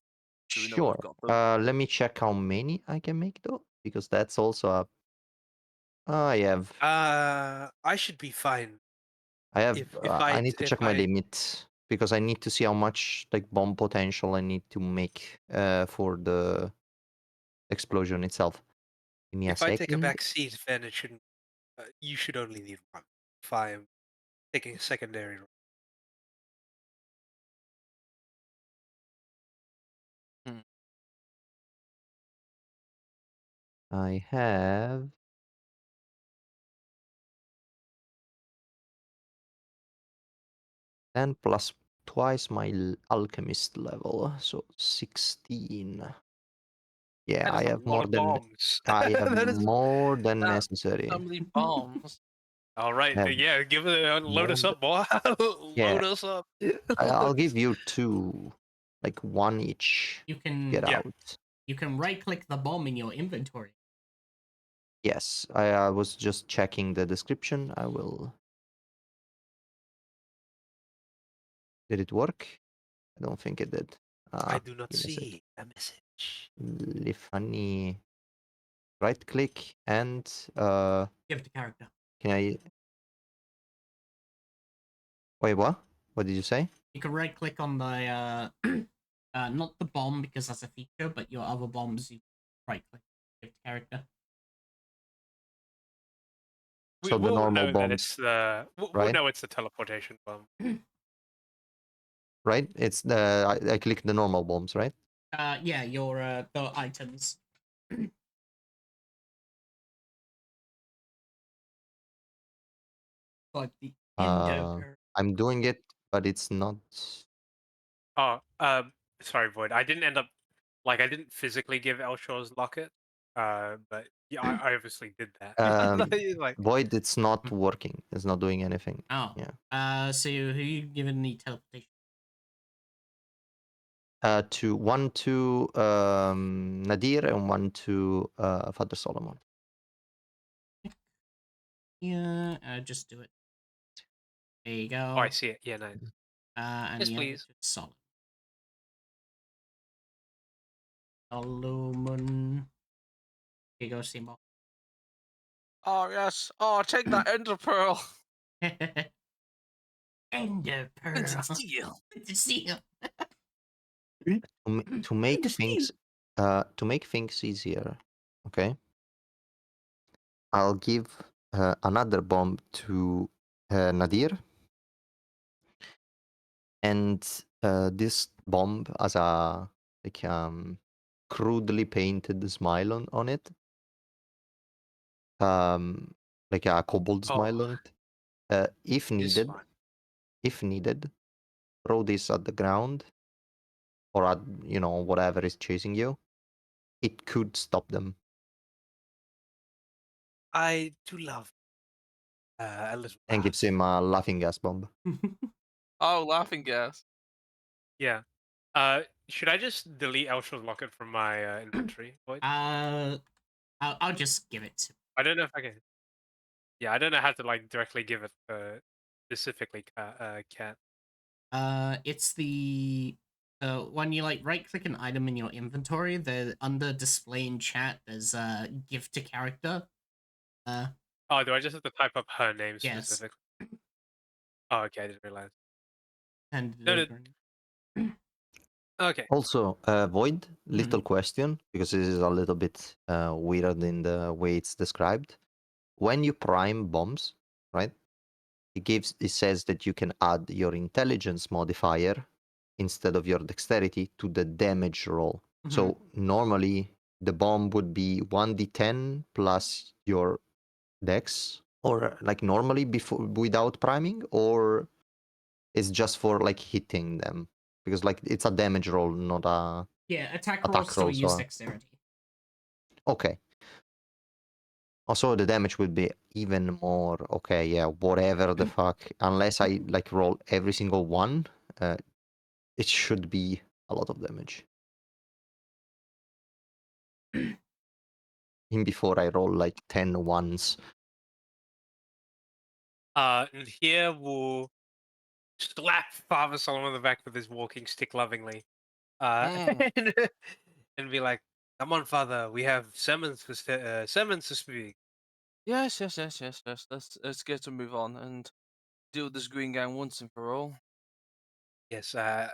So we know we've Sure. got them. Let me check how many I can make though, because that's also a. I have. I should be fine. I have. if I I need to if check my I- limit because I need to see how much like bomb potential I need to make for the explosion itself. Give me a If I take a second. back seat, then it shouldn't. You should only need one. If I'm taking a secondary role. I have. Then plus twice my alchemist level, so 16. Yeah, That is I a have lot more of than bombs. I have That is more than So necessary. many bombs. all right. Yeah. Yeah, give it. Load us More up, boy. Yeah. Load us up. I'll give you 2. like one each You can get Yeah. out. you can right click the bomb in your inventory. Yes, I was just checking the description. I will. Did it work? I don't think it did. I do not give me a sec. see a message. Lifani. Right click and Give it to character. can I? Wait, what? What did you say? You can right click on the not the bomb because that's a feature, but your other bombs you right click give to character. So the We'll normal know that bombs, it's the we'll right? know it's the teleportation bomb. Right? It's the I click the normal bombs, right? Yeah, your the items. Like the Endo. I'm doing it, but it's not. Oh, sorry, Void. I didn't end up I didn't physically give Elshaw's locket. But yeah, I obviously did that. Like, Void, it's not working. It's not doing anything. Oh. Yeah. So who you given the teleportation? One to Nadir and one to Father Solomon. Yeah, just do it. There you go. oh, I see it. Yeah, nice. And Yes, the other please. to Solomon. Here you go, Seymour. Oh yes. Oh, take that ender pearl. Ender pearl. It's a steal. It's a seal. To make The steal. things easier, okay, I'll give another bomb to Nadir, and this bomb has a crudely painted smile on it, like a kobold smile Oh, on it. If this needed, one. throw this at the ground or at whatever is chasing you. It could stop them. I do love a little And gives laugh. him a laughing gas bomb. Oh, laughing gas. Yeah. Should I just delete Elshaw's locket from my inventory? Void? I'll just give it to. I don't know if I can. Yeah, I don't know how to directly give it specifically cat. It's the when you right click an item in your inventory, the under display in chat there's give to character. Oh, do I just have to type up her name Yes. specifically? Oh, okay, I didn't realize. And Noted. Okay. Also, Void, little question, because this is a little bit weird in the way it's described. When you prime bombs, right, it says that you can add your intelligence modifier instead of your dexterity to the damage roll. So normally the bomb would be 1d10 plus your dex, or normally without priming, or it's just for hitting them, because it's a damage roll, not a attack attack rolls still roll. use So dexterity. okay. Also, the damage would be even more. Okay, yeah, whatever the fuck. Unless I roll every single one, it should be a lot of damage. Even before I roll 10 ones. And here we'll slap Father Solomon on the back with his walking stick lovingly. And be like, "Come on, Father, we have sermons to speak." Yes. Let's get to move on and deal with this green gang once and for all. Yes, I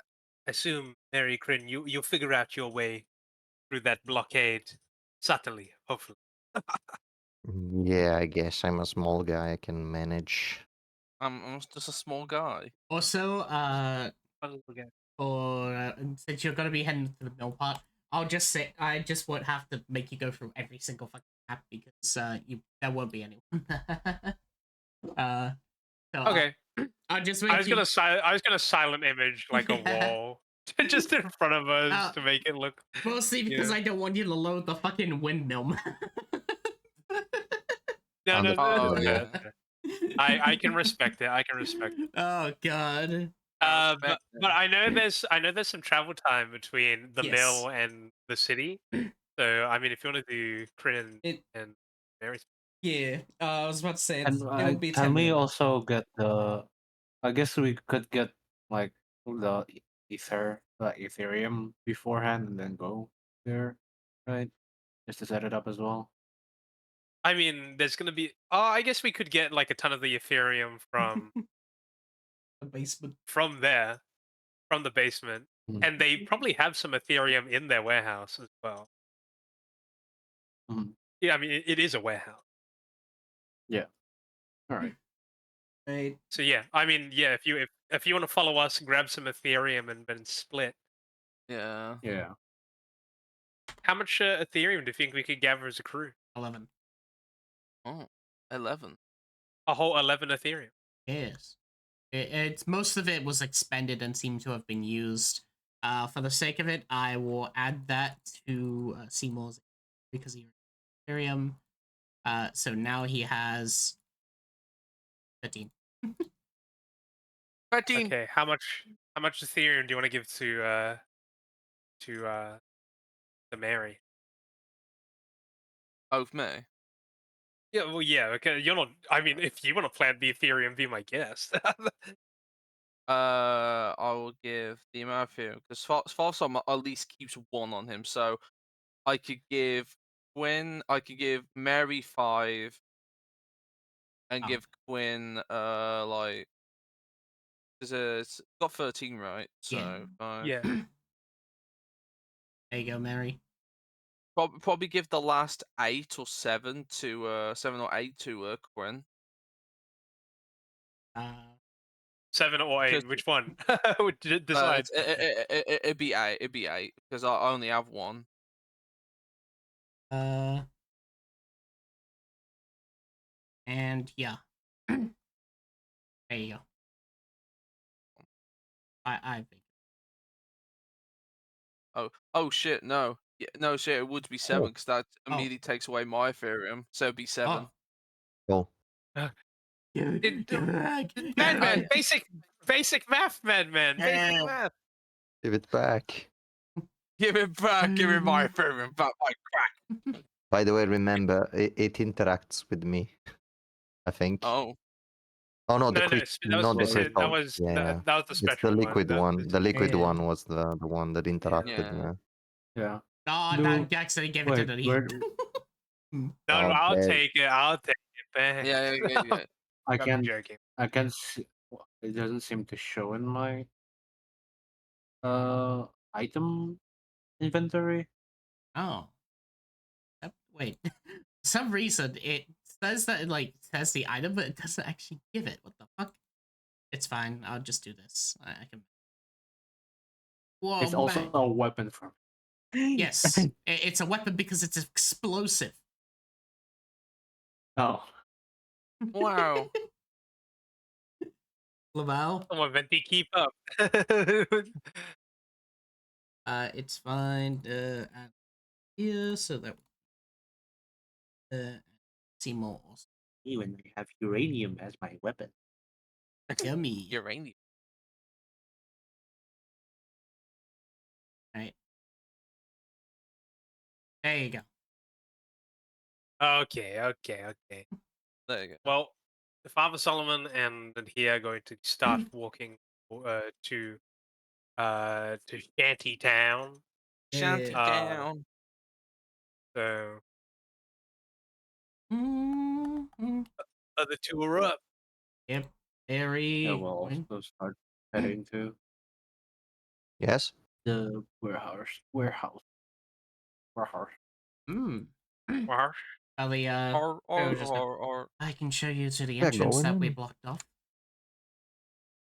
assume, Mary Crin, you'll figure out your way through that blockade subtly, hopefully. Yeah, I guess I'm a small guy. I can manage. I'm just a small guy. Also, Fun little guy. or since you're gonna be heading to the mill pot, I'll just say I just won't have to make you go through every single fucking map because there won't be anyone. So Okay, I'll just I make was you. gonna silent image a wall just in front of us to make it look. Mostly because I don't want you to load the fucking windmill map. No, Oh, that's yeah. fair. I can respect it. I can respect it. Oh god. But I know there's some travel time between the Yes. mill and the city. So I mean, if you want to do Crin It and Mary's, yeah. I was about to say And it'll be can 10 we minutes. also get the? I guess we could get like the Ethereum beforehand and then go there, right? Just to set it up as well. I mean, there's gonna be. Oh, I guess we could get like a ton of the Ethereum from The basement. there, from the basement, Mhm. and they probably have some Ethereum in their warehouse as well. Mhm. Yeah, I mean, it is a warehouse. Yeah. All right. Right. So yeah, I mean, yeah, if you want to follow us, grab some Ethereum and then split. Yeah. Yeah. How much Ethereum do you think we could gather as a crew? 11. Oh, 11. A whole 11 Ethereum. Yes. It's most of it was expended and seemed to have been used. For the sake of it, I will add that to Seymour's because he Ethereum. So now he has 13. 13. Okay, how much Ethereum do you want to give to Mary? Oh, me. Yeah, well, yeah. Okay, you're not. I mean, if you want to plant the Ethereum, be my guest. I will give the amount of him because Farsam at least keeps one on him, so I could give I could give Mary 5 and Oh. give Quinn like it's got 13, right? So Yeah. 5. Yeah. There you go, Mary. Probably give the last 8 or 7 to 7 or 8 to Quinn. Uh, 7 or 8. Because Which one? Would you decide? it'd be 8. It'd be 8 because I only have one. and yeah. There you go. I think. Oh shit! No, yeah, no shit. It would be 7 because that immediately takes away my Ethereum, so it'd be 7. Oh, Give It- give it back. Man, basic math, man, basic math. give it back. Give it back! Give me my Ethereum back, my crack! By the way, remember, it interacts with me, I think. Oh, Oh no, the No, not the that crystal. was Yeah, that was the it's special the liquid one. one. The liquid Yeah. one was the one that interacted. Yeah. Yeah. Yeah. Oh, Do- that actually gave it to Wait, the where No, Oh, I'll damn. take it. I'll take it back. yeah. I I'm can joking. see, it doesn't seem to show in my item inventory. Oh. Wait. For some reason it says that it like says the item, but it doesn't actually give it. What the fuck? It's fine. I'll just do this. I can. Whoa, It's also bang. a weapon for me. Yes. It's a weapon because it's explosive. Oh. Wow. Laval. Come on, Venti, keep up. It's fine. Add here so that Seymour also. Even I have uranium as my weapon. Yummy. Uranium. Right. There you go. Okay. There you go. Well, Father Solomon and he are going to start walking to Shanty Town. Shanty Yeah. down. So Mm-hmm. the two are up. Yep. Very. Yeah, we'll also start heading to Yes. the warehouse. Hmm. Marsh. The Or I can show you to the Yeah, entrance go that we in. blocked off.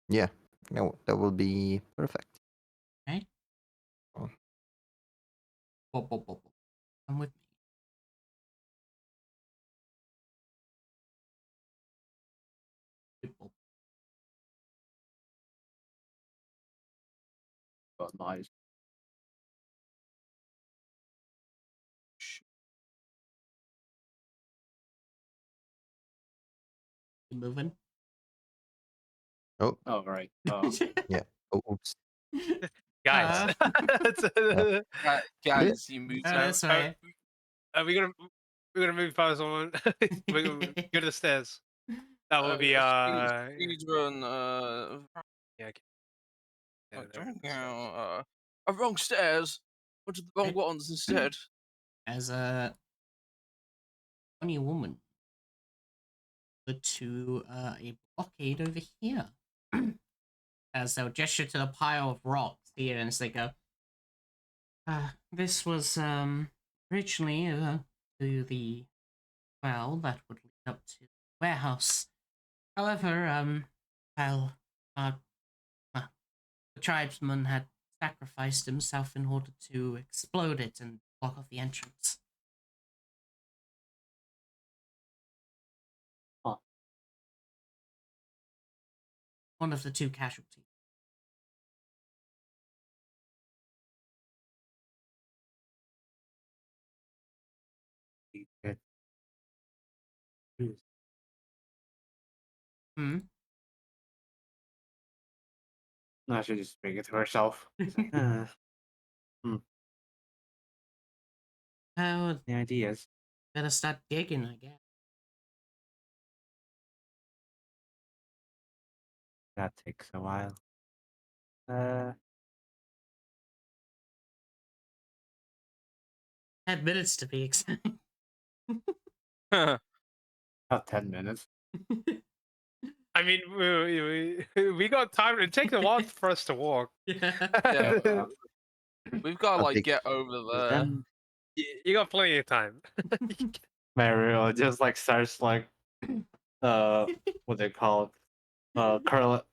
Yeah. No, that will be perfect. Okay. Oh. Come with me. Oh, nice. You moving? Oh, Oh, right. Oh. oh, oops. Guys. Guys, you moved Oh, out. that's right. Are we gonna move past one? We're gonna go to the stairs. That will be Speed run. yeah. Okay. Yeah, I there we don't go, stairs. know. Wrong stairs. Went to the wrong ones instead. As a funny woman, to a blockade over here. As they'll gesture to the pile of rocks here, and as they go, this was originally to the well that would lead up to the warehouse. However, well, the tribesman had sacrificed himself in order to explode it and block off the entrance. Huh. One of the two casualties. Hmm. No, she just speaking to herself. She's like, Oh, the ideas. better start digging, I guess. That takes a while. 10 minutes to be exact. About 10 minutes. I mean, we got time. It takes a while for us to walk. Yeah, we've got to I'll like take- get over there. Then You got plenty of time. Mario just like starts like what they call it, curl,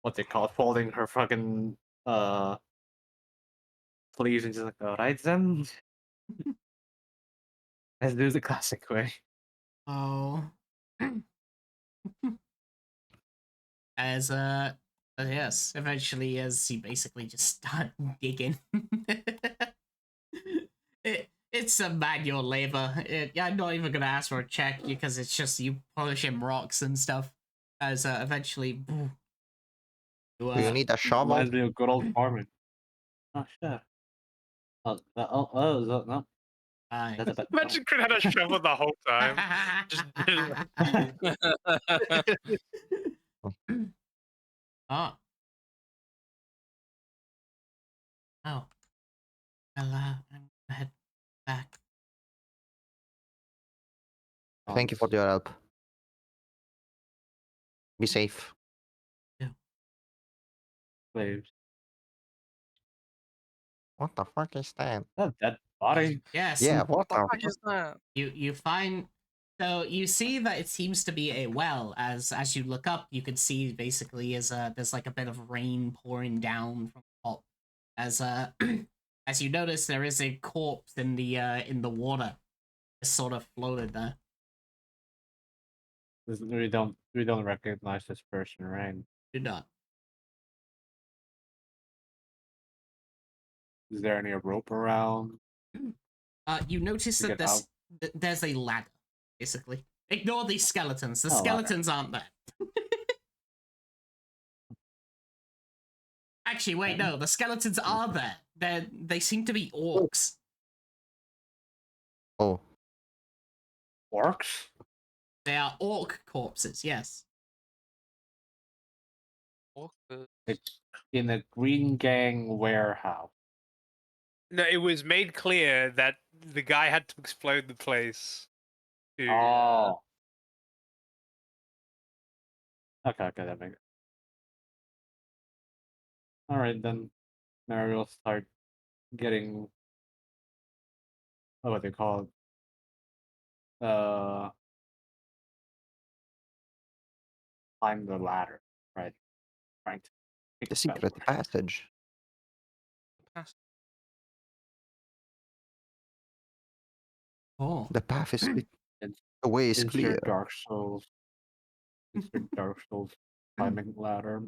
what they call it, folding her fucking sleeves and just like, all right then, let's do the classic way. Oh. As yes, eventually as you basically just start digging. It's a manual labor. I'm not even gonna ask for a check because it's just you polishing rocks and stuff. As eventually, you, Do you need a shovel? Reminds me of good old farming. Oh shit. No. Fine. That's a bit. Imagine could have had a shovel the whole time. Just Oh. Oh. Well, I'm gonna head back. Thank you for your help. Be safe. Slaves. What the fuck is that? Oh, dead body. Yes. Yeah, What what the the fuck fuck? is that? You find, so you see that it seems to be a well. As you look up, you can see basically is there's like a bit of rain pouring down from the top. As as you notice, there is a corpse in the water, just sort of floated there. We don't recognize this person, right? Do not. Is there any rope around? You notice To that get there's a ladder, basically. Ignore these skeletons. The Oh, ladder. skeletons aren't there. Actually, wait, no, the skeletons are there. They seem to be orcs. Oh, Orcs? They are orc corpses, yes. It's in a Green Gang warehouse. no, it was made clear that the guy had to explode the place. To, Oh. Okay, that makes. All right, then Mario will start getting what they call it. Climb the ladder, right? Trying to pick the it secret backwards. passage. Oh. The path is It's- the way is clear. Insert Dark Souls. Insert Dark Souls climbing ladder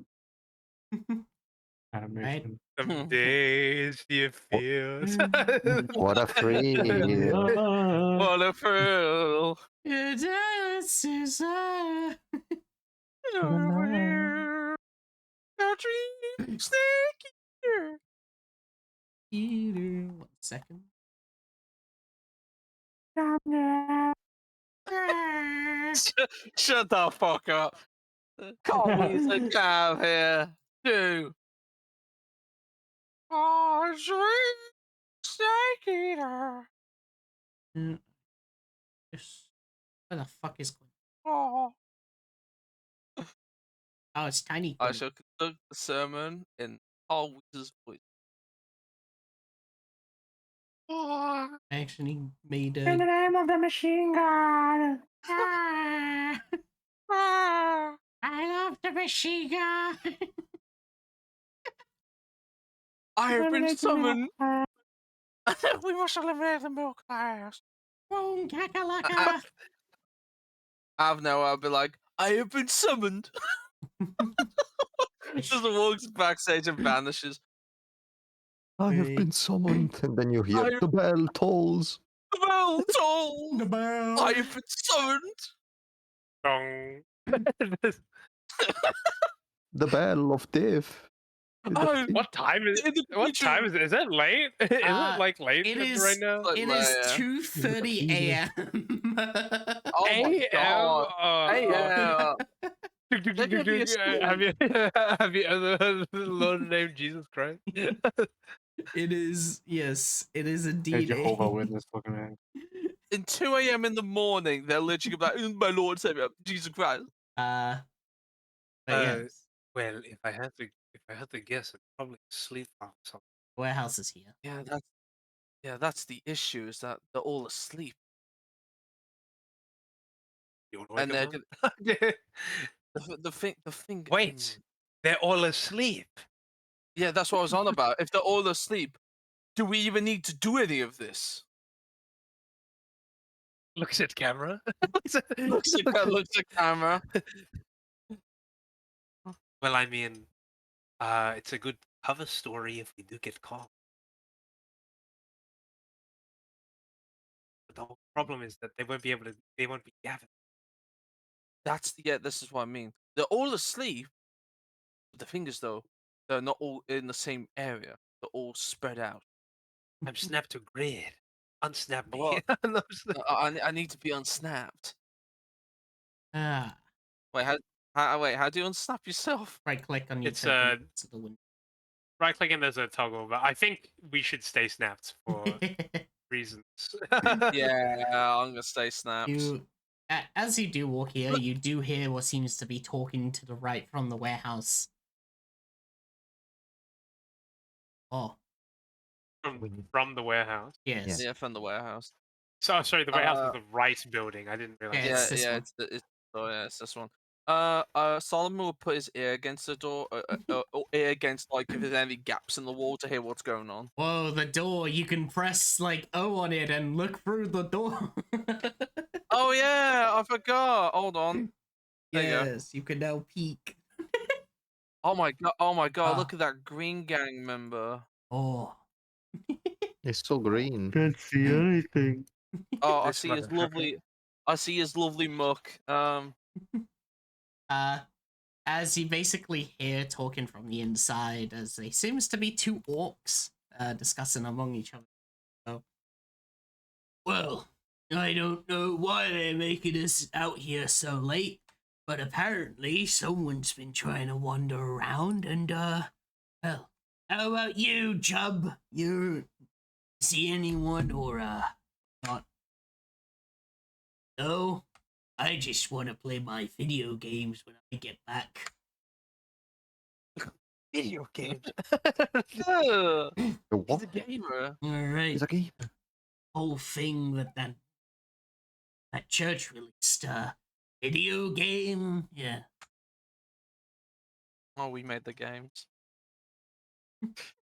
animation. some days you feel. What a thrill! What a thrill! It is, Over here. our dream snake eater. Eater. 1 second. Shut the fuck up. Call me a guy here. Dude. Our dream snake eater. Just where the fuck is Gwen? Oh. Oh, it's Tiny I Gwen. shall conduct the sermon in Carl Weezer's voice. I actually made In the a. name of the machine god. Ah, Ah. I love the machine gun. I have been Eliminate the summoned. milk. We must eliminate the milk class. Boom, kakalaka. I'll be like, I have been summoned. Just walks backstage and vanishes. I have Great. been summoned, and then you hear I- the bell tolls. The bell tolls. The bell. I have been summoned. Dong. The bell of death. Oh, What time is in the What future- time is it? Is it late? Is it like late it right is- now? Like, It is yeah. 2:30 a.m. Oh my god. Hey, yeah. They're gonna be a school. Have you have you ever heard the Lord named Jesus Christ? It is, yes, it is A indeed. Jehovah Witness looking at. In 2 a.m. in the morning, they're literally gonna be like, my Lord Savior, Jesus Christ. But Uh, yes, Well, if I had to guess, I'd probably sleep on something. warehouse is here. That's the issue, is that they're all asleep. You want to And wake they're them up? the thing. Wait, they're all asleep. Yeah, that's what I was on about. If they're all asleep, do we even need to do any of this? Looks at camera. Looks at camera. Well, I mean, it's a good cover story if we do get caught. But the whole problem is that they won't be gathered. This is what I mean. They're all asleep. But the thing is, though, they're not all in the same area. They're all spread out. I'm snapped to grid. Unsnap me. Well, No, snap. I need to be unsnapped. Ah, Wait, how do you unsnap yourself? right click on your It's, token to the window. Right click and there's a toggle, but I think we should stay snapped for reasons. Yeah, I'm gonna stay snapped. As you do walk here, you do hear what seems to be talking to the right from the warehouse. Oh, from the warehouse. yes. Yeah, from the warehouse. So sorry, the warehouse is the right building. I didn't realize. Yeah, Yeah, it's this one. it's this one. Solomon will put his ear against the door, or ear against like if there's any gaps in the wall to hear what's going on. Whoa, the door. You can press like O on it and look through the door. Oh yeah, I forgot. Hold on. There you go. Yes, you can now peek. Oh my god! Ah. Look at that Green Gang member. Oh. It's so green. Can't see anything. Oh, I This see his motherfucker. lovely. I see his lovely muck. As you basically hear talking from the inside, as there seems to be two orcs discussing among each other. So, well, I don't know why they're making us out here so late, but apparently someone's been trying to wander around and, well, how about you, Jub? You see anyone or, not? No? I just want to play my video games when I get back. Video games. Yeah, The he's what? a gamer. Alright. It's a game. Whole thing that church released, video game, yeah. Oh, we made the games. No,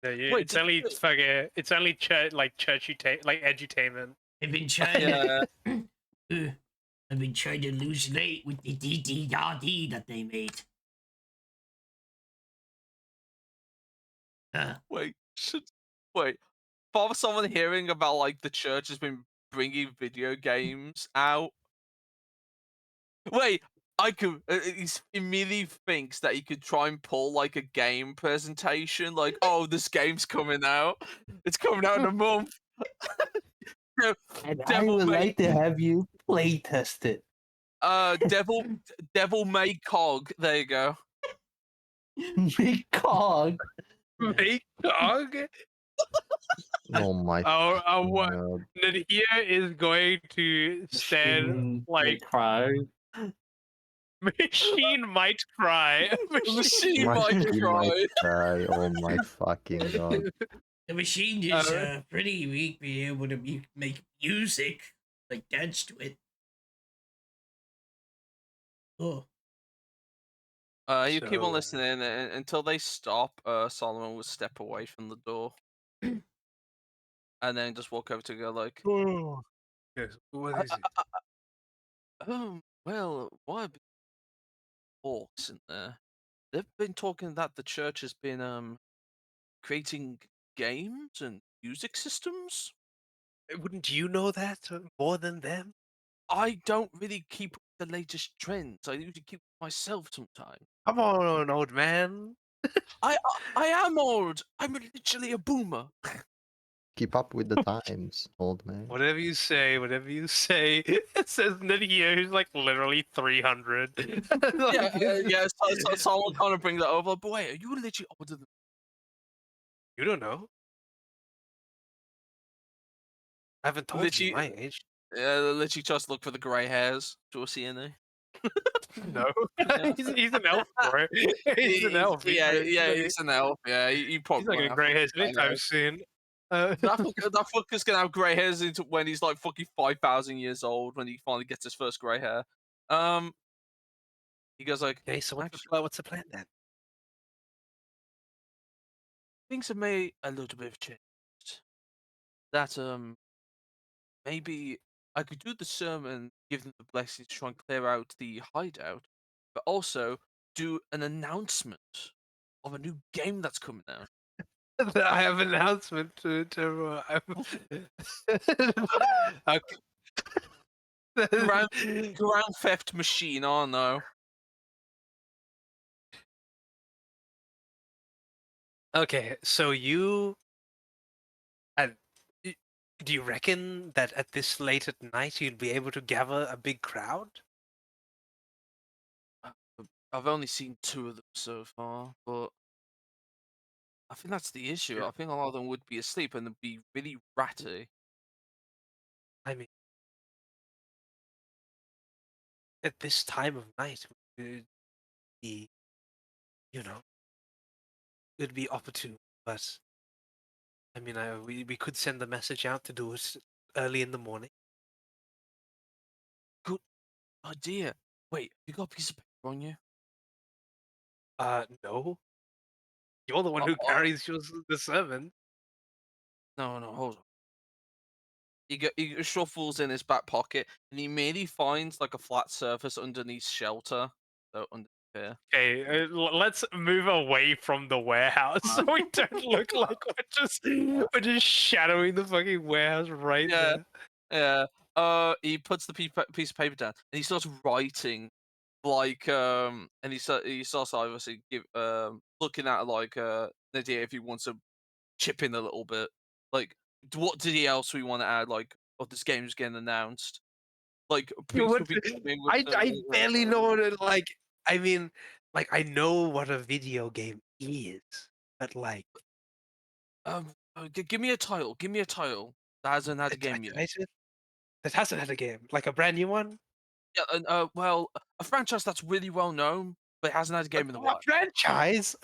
Wait, it's only did- fucking. It's only church like edutainment. I've been trying Yeah. I've been trying to lose weight with the DDRD that they made. Wait. For someone hearing about like the church has been bringing video games out. Wait, I could. He immediately thinks that he could try and pull like a game presentation, like, "Oh, this game's coming out. It's coming out in a month." Yeah, And I Devil would May, like to have you play test it. Devil May Cog. There you go. Big cog. Make dog. Oh my What? god. Nadia is going to stand Machine like cry. machine might cry. Machine might Machine cry. might cry. Oh my fucking god. The machine is pretty weak, being able to make music, like dance to it. Oh, You keep on So, listening until they stop. Solomon will step away from the door, and then just walk over to go like, oh, yes, what is it? "Oh, well, why are orcs in there? They've been talking that the church has been creating games and music systems. Wouldn't you know that more than them? I don't really keep up with the latest trends. I usually keep to myself sometimes. Come on, old man. I am old. I'm literally a boomer." Keep up with the times, old man. Whatever you say, whatever you say. It says Nadia, who's like literally 300. Yeah, yeah. So someone kind of bring that over. But wait, are you literally older than? You don't know. I haven't told you Literally, my age. literally just look for the grey hairs. Do you see any? No. Yeah. he's an elf, bro. He's an elf. Yeah, he's an elf. Yeah, he He's probably not won't getting have grey hairs grey anytime hairs. soon. That fucker's gonna have grey hairs into when he's like fucking 5,000 years old when he finally gets his first grey hair. Um, he goes like, Okay, so actually, what's the plan then? things have made a little bit of change. That maybe I could do the sermon, give them the blessings to try and clear out the hideout, but also do an announcement of a new game that's coming out. I have an announcement to okay. Grand Theft Machine, oh no. Okay, so and y- do you reckon that at this late at night you'd be able to gather a big crowd? I've only seen 2 of them so far, but I think that's the issue. Yeah. I think a lot of them would be asleep and they'd be really ratty. I mean, at this time of night, it'd be, you know, it'd be opportune. But I mean, we could send the message out to do it early in the morning. Good idea. Wait, you got a piece of paper on you? No, you're the one who Oh, carries the sermon. no, hold on. He shuffles in his back pocket and he immediately finds like a flat surface underneath shelter. So under here. Okay, let's move away from the warehouse so we don't look like we're just shadowing the fucking warehouse right Yeah, there. yeah. He puts the piece of paper down and he starts writing like and he starts obviously looking at like an idea if he wants to chip in a little bit. Like what did he else we want to add? Like, oh, this game's getting announced. Like You please would, could be coming with I barely know what it like. I mean, like I know what a video game is, but like give me a title. Give me a title that hasn't had a game yet. that hasn't had a game, like a brand new one. Yeah, and well, a franchise that's really well known but hasn't had a game in a A while. franchise.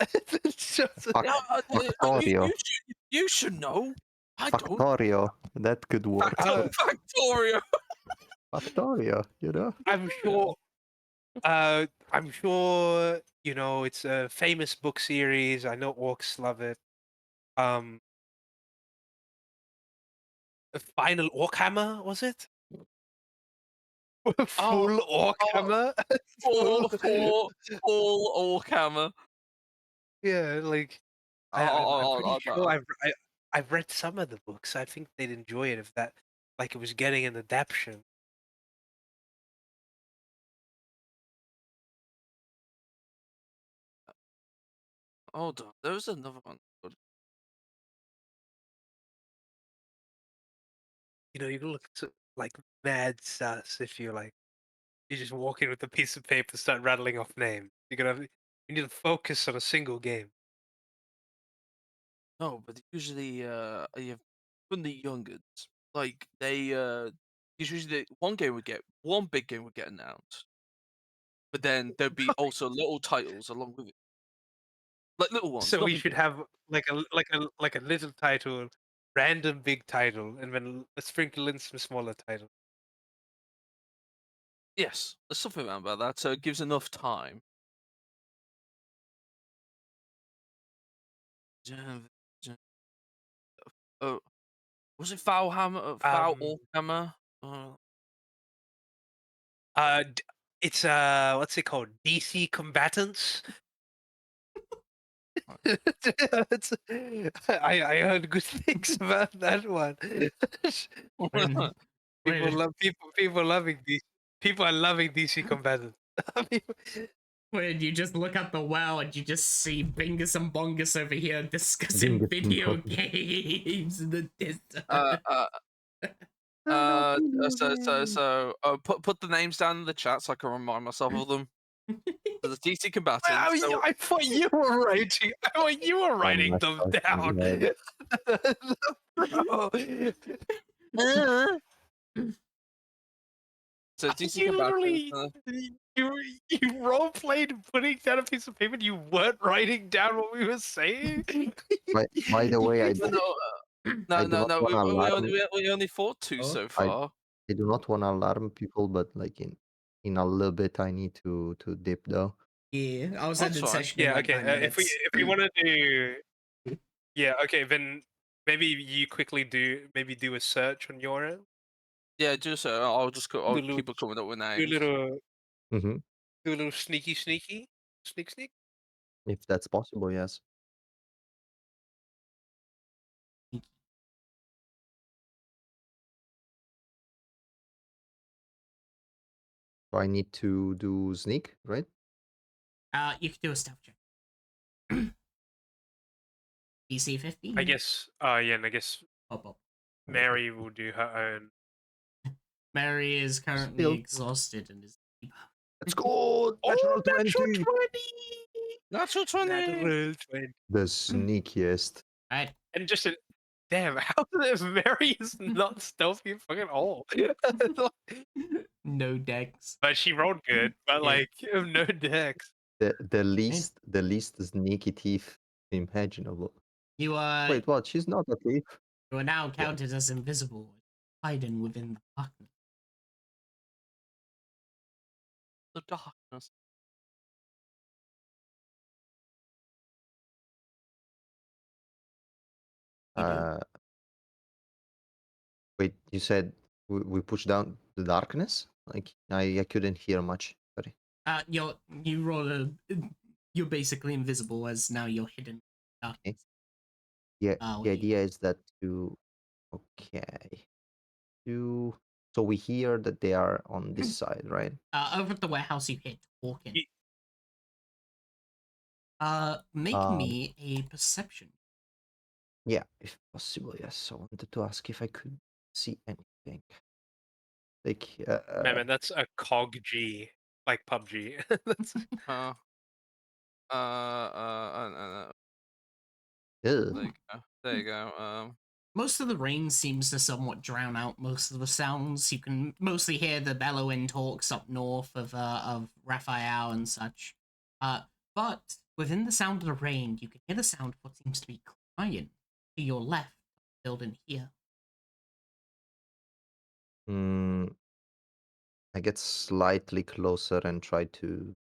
It's just- Fuck, Factorio. You should know. I don't. Factorio. That could work. Factorio. Factorio, you know? I'm sure. I'm sure you know it's a famous book series. I know orcs love it. Um, Final Orkhammer was it? Full Orkhammer. Full Orkhammer. Yeah, like I'm pretty sure I've read some of the books. I think they'd enjoy it if that like it was getting an adaptation. hold on. There was another one. You know, you can look like mad sus if you like. You just walk in with a piece of paper, start rattling off names. You need to focus on a single game. No, but usually you have from the youngins. Like they usually one big game would get announced, but then there'd be also little titles along with it, like little ones. So we nothing should big. have like a little title, random big title, and then sprinkle in some smaller titles. Yes, there's something around about that, so it gives enough time. Oh, was it Foul Hammer? Foul or Hammer? It's what's it called? DC Combatants. It's, I heard good things about that one. When, People loving DC. People are loving DC Combatants. when you just look at the WoW and you just see Bingus and Bongus over here discussing Bingus and video Bongus. games in the distance. Put the names down in the chat so I can remind myself of them. So the DC combatants. I thought you were writing. I thought you were writing them down. Bro. So DC You combatants. literally you role played putting down a piece of paper and you weren't writing down what we were saying. By the way, I do, No. I do not want to alarm. We only fought two Oh. so far. I do not want to alarm people, but like in a little bit, I need to dip though. Yeah, I was That's ending fine. session in Yeah, like okay. 9 If minutes. we want to do, yeah, okay. Then maybe you quickly do a search on your end. Yeah, just so I'll keep it coming up with Do a names. little, Hmm. do a little sneak. If that's possible, yes. So I need to do sneak, right? You could do a stealth check. DC 15. I guess. Yeah, and I guess Pop. Mary will do her own. Mary is currently Still. exhausted and is. Let's go! Natural 20! Natural 20. Natural 20. The sneakiest. Alright. And just a, damn, how is Mary is not stealthy fucking all? No decks. But she rolled good. But Yeah. like no decks. The least sneaky thief imaginable. You are Wait, what? She's not a thief. you are now counted as invisible, hiding within the darkness. The darkness. You do. Wait, you said we push down the darkness? Like I couldn't hear much. Sorry. You roll a. You're basically invisible as now you're hidden. In the darkness. Yeah, Oh, the yeah. idea is that to okay. So we hear that they are on this side, right? Over at the warehouse, you hear talking. Ye- Make Um, me a perception. Yeah, if possible, yes. I wanted to ask if I could see anything. Like Man, that's a cog G, like PUBG. That's ew. there you go. Most of the rain seems to somewhat drown out most of the sounds. You can mostly hear the bellowing talks up north of Raphael and such. But within the sound of the rain, you can hear the sound of what seems to be crying to your left, building here. I get slightly closer and try to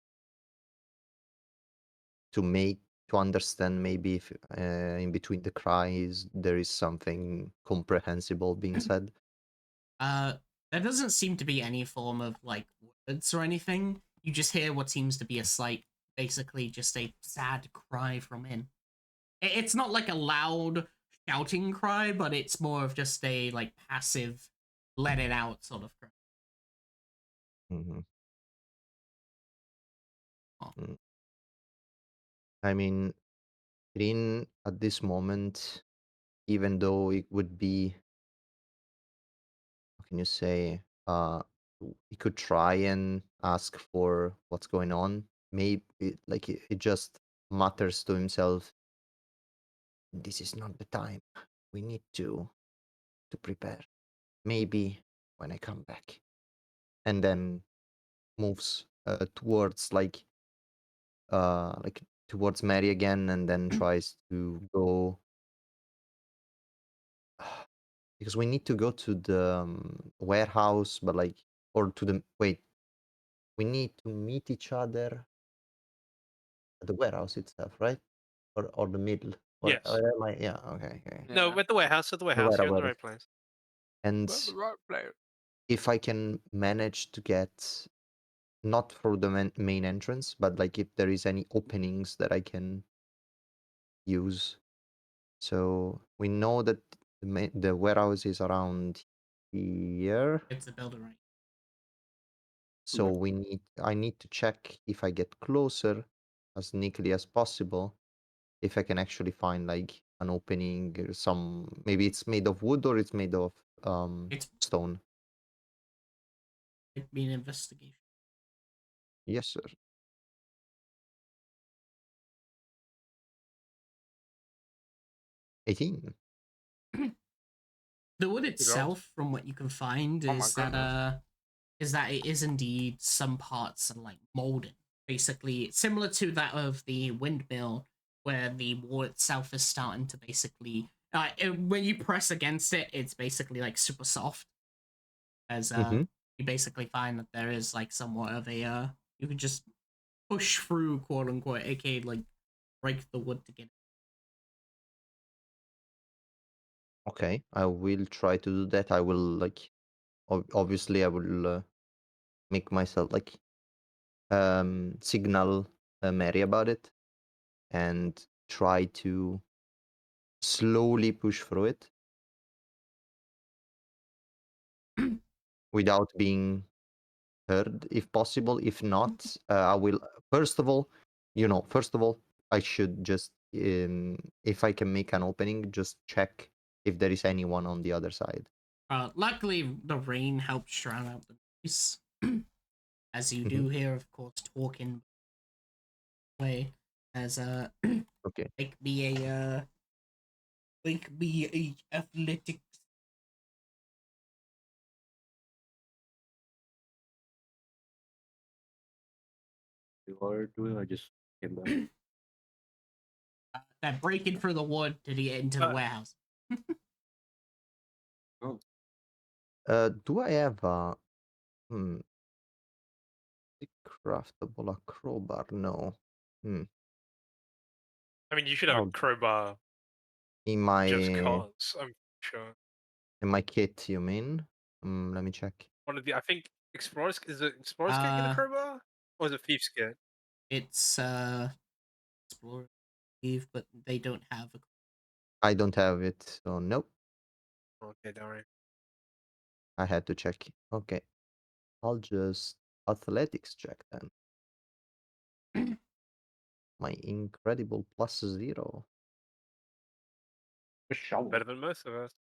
understand maybe if in between the cries there is something comprehensible being said. There doesn't seem to be any form of like words or anything. You just hear what seems to be a slight, basically just a sad cry from in. It's not like a loud shouting cry, but it's more of just a like passive, let it out sort of cry. Hmm. Oh. I mean, Green at this moment, even though it would be, how can you say, he could try and ask for what's going on. Maybe like it just mutters to himself, "This is not the time. We need to prepare. Maybe when I come back," and then moves towards like towards Mary again, and then tries to go because we need to go to the warehouse, but like or to the wait, we need to meet each other at the warehouse itself, right? Or the middle. Or Yes. am I? Yeah. Okay. Okay. No, Yeah. at the warehouse. At the The warehouse. You're in the warehouse. right place. And Well, the right player. if I can manage to get not through the main entrance, but like if there is any openings that I can use. So we know that the warehouse is around here. It's a builder, right? So I need to check if I get closer as sneakily as possible, if I can actually find like an opening or maybe it's made of wood or it's made of It's stone. it'd be an investigation. Yes, sir. 18. The wood rolls. itself, from what you can find, Oh my is that it is indeed some parts are like molded. Basically, similar to that of the windmill, where the wall itself is starting to basically, when you press against it, it's basically like super soft. As Mhm. you basically find that there is like somewhat of a you can just push through, quote unquote, aka like break the wood to get. Okay, I will try to do that. I will like obviously I will make myself like signal Mary about it and try to slowly push through it without being heard if possible. If not, I will first of all, I should just if I can make an opening, just check if there is anyone on the other side. Luckily, the rain helps drown out the noise, as you Mhm. do hear, of course, talking way as Okay. make me a athletics. You are doing. I just came back. That breaking through the wood to get into the warehouse. Oh, Do I have hmm, a craftable a crowbar? No. Hmm. I mean, you should have a Oh, crowbar in just my cause. I'm sure. kit, you mean? Let me check. One of the. I think explorers is it explorers kit get a Uh, crowbar or is it thieves kit? it's Explorer, but they don't have a. I don't have it, so nope. Okay, don't worry. I had to check. Okay. I'll just athletics check then. My incredible +0. a shovel. Better than most of us.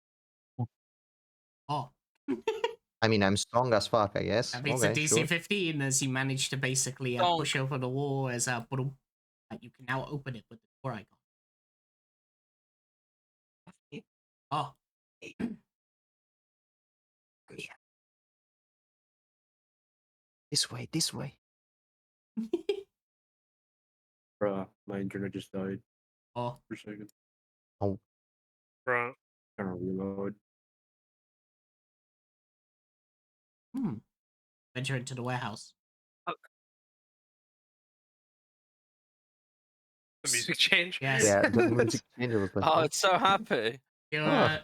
Oh, I mean, I'm strong as fuck, I guess. that means a Okay, DC sure. 15 as you manage to basically push over the wall as you can now open it with the door icon. Oh, This way, this way. Bruh, my internet just died oh, for a second. Oh, Right. Trying to reload. venture into the warehouse. The music change. Yes. yeah, the music changer was like, Oh, oh, it's so happy. You, oh,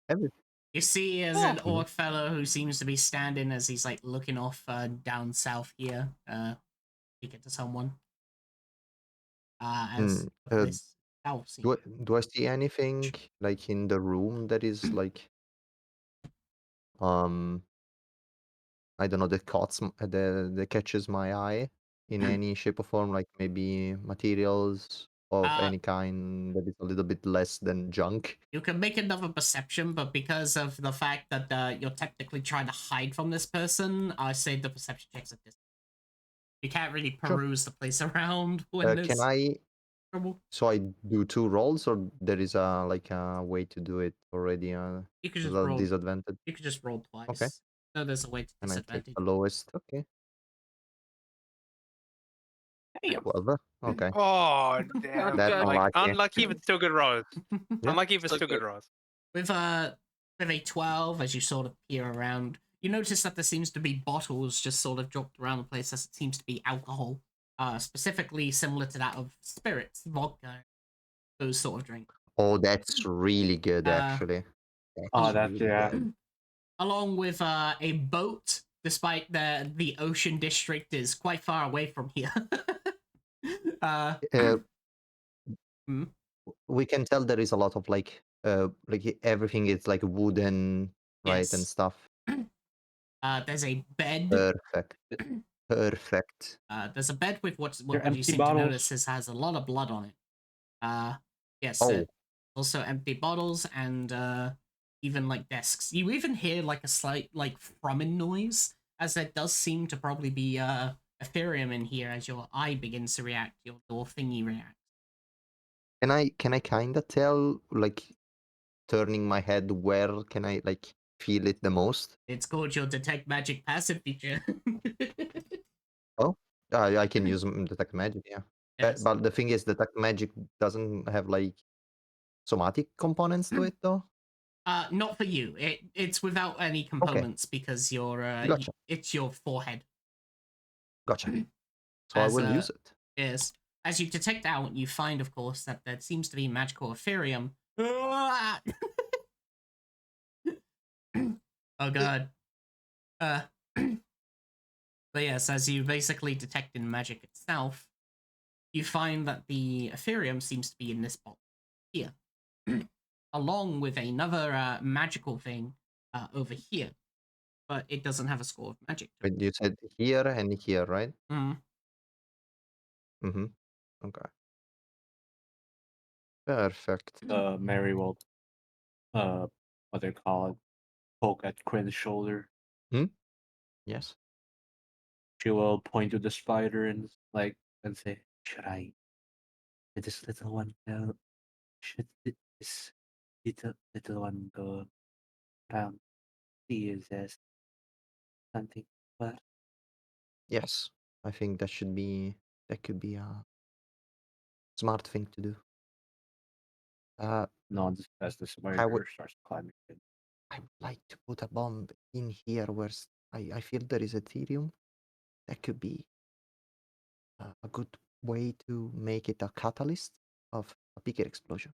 every, you see as an Mhm. orc fellow who seems to be standing as he's like looking off down south here, speaking to someone. As Hmm. the place south seems. do I see anything like in the room that is like, um, I don't know, that that catches my eye in any shape or form, like maybe materials of Uh, any kind that is a little bit less than junk? You can make another perception, but because of the fact that you're technically trying to hide from this person, I say the perception checks at this. You can't really Sure. peruse the place around when Can there's I? trouble. So I do 2 rolls, or there is a like a way to do it already? You could just The roll. disadvantage. You could just roll twice. Okay. No, there's a way to And I take disadvantage. the lowest. Okay. Damn. 12. Okay. Oh damn! That's Okay. Like unlucky. unlucky, but still good rolls. Yeah. Unlucky, but So still good good. rolls. With a 12, as you sort of peer around, you notice that there seems to be bottles just sort of dropped around the place. As it seems to be alcohol, specifically similar to that of spirits, vodka, those sort of drinks. Oh, that's really good, Uh, actually. Oh, that's really yeah. good. Along with a boat, despite the ocean district is quite far away from here. uh, Uh, Hmm? we can tell there is a lot of like everything is like wooden, right, and Yes. stuff. There's a bed. Perfect. Perfect. There's a bed with what you empty seem bottles. to notice has a lot of blood on it. Yes. Oh. Also empty bottles and even like desks. You even hear like a slight like thrumming noise, as there does seem to probably be Ethereum in here as your eye begins to react, your little thingy reacts. Can I kind of tell, like, turning my head, where can I like feel it the most? It's called your detect magic passive feature. Oh, I can use detect magic, yeah. Yes. But the thing is, detect magic doesn't have like somatic components to it, though. Not for you. It's without any components because you're Gotcha. it's your forehead. Gotcha. So I As, will use it. Yes. As you detect out, you find, of course, that there seems to be magical Ethereum. Oh god. But yes, as you basically detect in magic itself, you find that the Ethereum seems to be in this box here, along with another magical thing over here, but it doesn't have a score of magic. But you said here and here, right? Mm. Mm-hmm. Okay. Perfect. Mary will, what they call it, poke at Quinn's shoulder. Yes. She will point to the spider and say, "Should I let this little one go? Should this little one go around? See if there's something." But Yes. I think that could be a smart thing to do. not as the I would spider starts climbing in. I would like to put a bomb in here where I feel there is Ethereum. That could be a good way to make it a catalyst of a bigger explosion.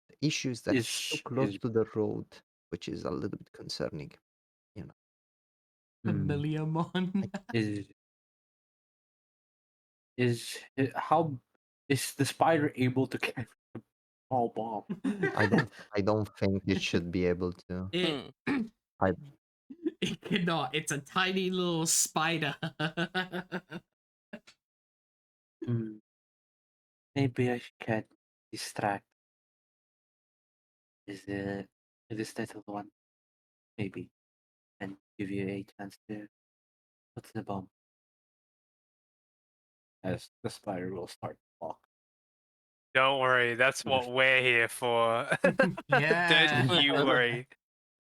The issue is that it's so close to the road, which is a little bit concerning. You know. Familiar mon. How is the spider able to carry a small bomb? I don't think it should be able to. It, I it cannot. It's a tiny little spider. Maybe I can distract this little one, maybe, and give you a chance to put the bomb. As the spider will start to walk. Don't worry, that's what we're here for. Yeah. Don't you worry.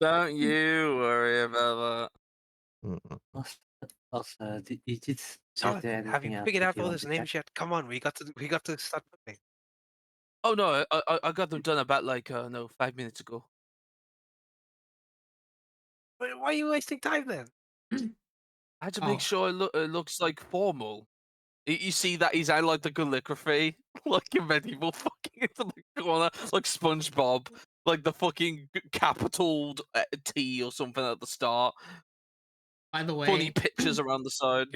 Don't you worry about Also, is So, there have you anything else figured that out you all want those to names check? yet? Come on, we got to start moving. Oh no, I got them done about like 5 minutes ago. Why are you wasting time then? I had to Oh. make sure it looks like formal. You see that he's out like the calligraphy, like in medieval fucking into the corner, like SpongeBob, like the fucking capital T or something at the start. By the Funny way, pictures around the side.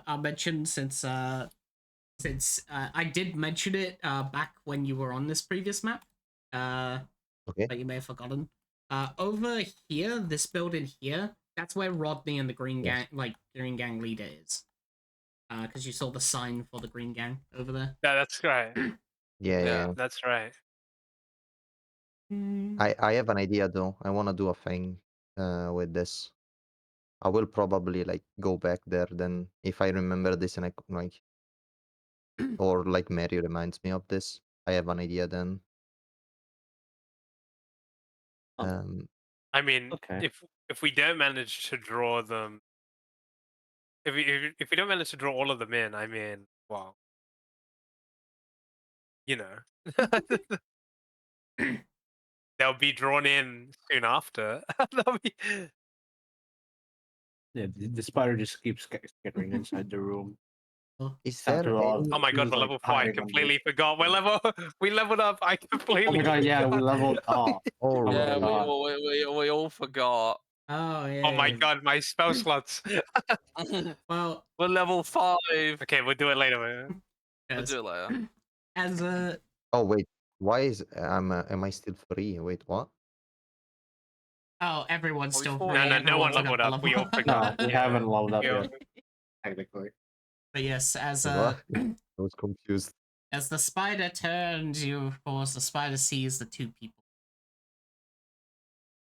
I'll mention since I did mention it back when you were on this previous map, Okay. but you may have forgotten. Over here, this building here, that's where Rodney and the Green Gang, Yes. like Green Gang leader is. because you saw the sign for the Green Gang over there. Yeah, that's right. Yeah, Yeah. yeah. That's right. I have an idea though. I want to do a thing with this. I will probably like go back there then if I remember this and I like or like Mary reminds me of this. I have an idea then. Oh. Um, I mean, Okay. if we don't manage to draw them, if we don't manage to draw all of them in, I mean, well, you know, they'll be drawn in soon after. They'll be- Yeah, the spider just keeps skittering inside the room. is there After all, any? Oh my he god, was, we're like, level 4. I hiding under completely forgot. We leveled up. I completely Oh my god, yeah, we forgot. leveled up. Oh, my Yeah, God. we all forgot. Oh yeah. Oh my yeah. god, my spell slots. Well, We're level 5. Okay, we'll do it later. Man. We'll as do it later. as a Oh wait, why is am I still free? Wait, what? oh, everyone's Are we still full? free. No one Everyone leveled forgot up. to We all level up. forgot. No, we Yeah, haven't leveled up we all- yet, technically. But yes, as What? I was confused. as the spider turns, you of course the spider sees the two people.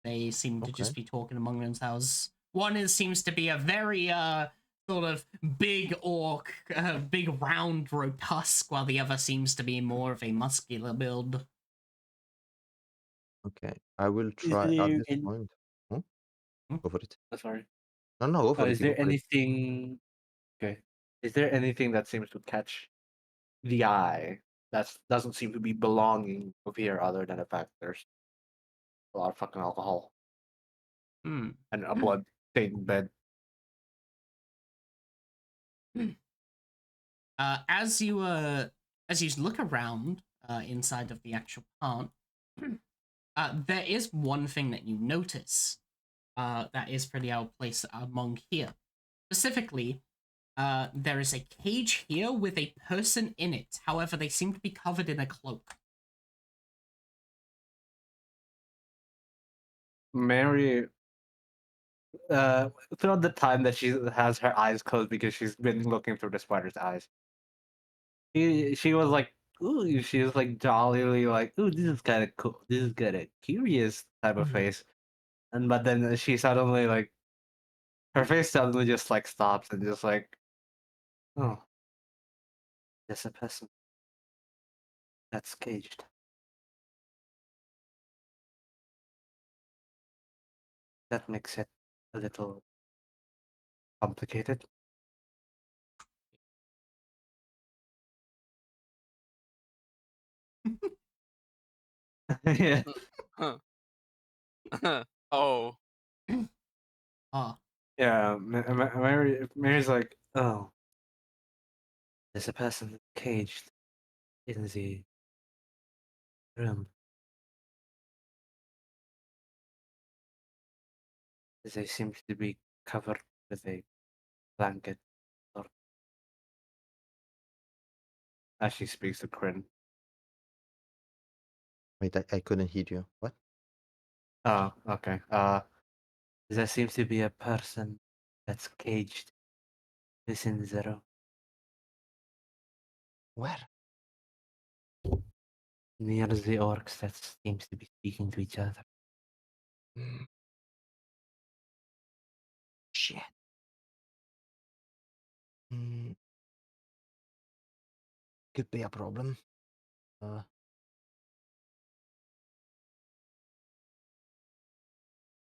They seem to just Okay. be talking among themselves. One seems to be a very sort of big orc, big round rotusk, while the other seems to be more of a muscular build. Okay, I will Is try at there this point. Hmm? Go for it. sorry. No, go for it. Is You go there for it. anything? Okay. Is there anything that seems to catch the eye that doesn't seem to be belonging over here, other than the fact there's a lot of fucking alcohol Hmm. and a blood-stained bed? As you look around inside of the actual plant, there is one thing that you notice that is pretty out of place among here. Specifically, there is a cage here with a person in it. However, they seem to be covered in a cloak. Mary, throughout the time that she has her eyes closed because she's been looking through the spider's eyes, she was like, ooh, she was like jollily like, ooh, this is kind of cool. This is kind of curious type of face. And but then she suddenly like, her face suddenly just like stops and just like, oh, there's a person that's caged. That makes it a little complicated. Yeah. Oh. Ah, Yeah, Mary's like, oh, there's a person caged in the room. They seem to be covered with a blanket. Or... As she speaks to Kryn. Wait, I couldn't hear you. What? Oh, okay. There seems to be a person that's caged within the room. Where? Near the orcs that seems to be speaking to each other. Mm. Shit. Mm. Could be a problem.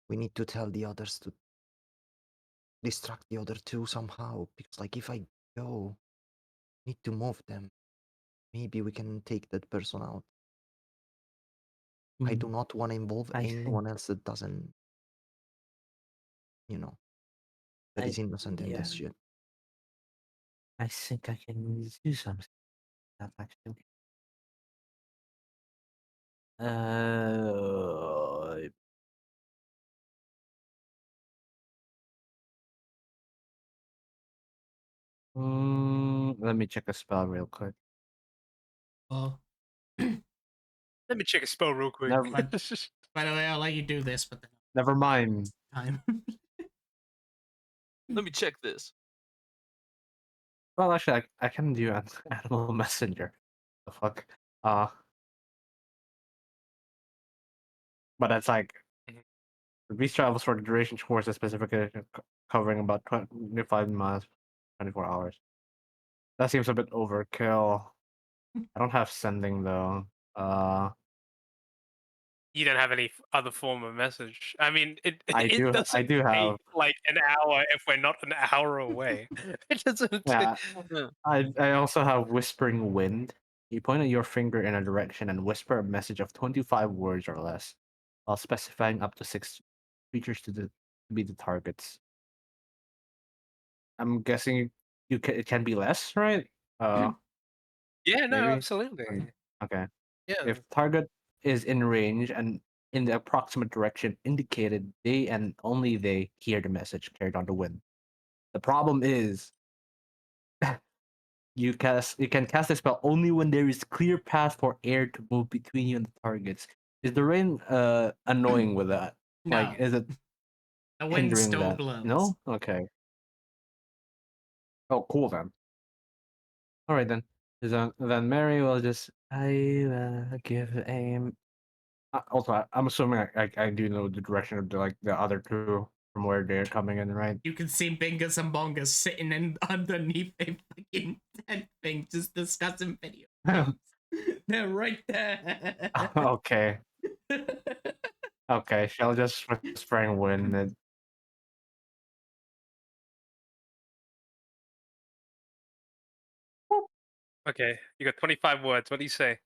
We need to tell the others to distract the other two somehow. Because, like, if I go, need to move them. Maybe we can take that person out. I do not want to involve I anyone else that doesn't, you know, that is innocent in this shit. I think I can do something. That actually. Let me check a spell real quick. well. Let me check a spell real quick. Never, By the way, I'll let you do this, but then never mind. time. Let me check this. Well, actually, I can do an animal messenger. The fuck? Uh, but that's like Mhm. the beast travels for the duration towards a specific covering about 25 miles, 24 hours. That seems a bit overkill. I don't have sending though. You don't have any other form of message. I mean, it I it do doesn't have. take like an hour if we're not an hour away. It doesn't. Yeah, Yeah. I also have whispering wind. You point your finger in a direction and whisper a message of 25 words or less, while specifying up to 6 creatures to be the targets. I'm guessing it can be less, right? Yeah, no, Maybe. absolutely. Okay. Yeah. If target is in range and in the approximate direction indicated, they and only they hear the message carried on the wind. The problem is you can cast a spell only when there is clear path for air to move between you and the targets. Is the rain annoying with that? Like, No, is it the wind hindering still that? blows. No? Okay. Oh, cool then. All right then. Then Mary will just give aim. Also, I'm assuming I do know the direction of the other two from where they're coming in, right? You can see Bingus and Bongus sitting in underneath a fucking tent thing, just discussing video games. They're right there. Okay. Okay. She'll just whispering wind. Okay, you got 25 words. What do you say?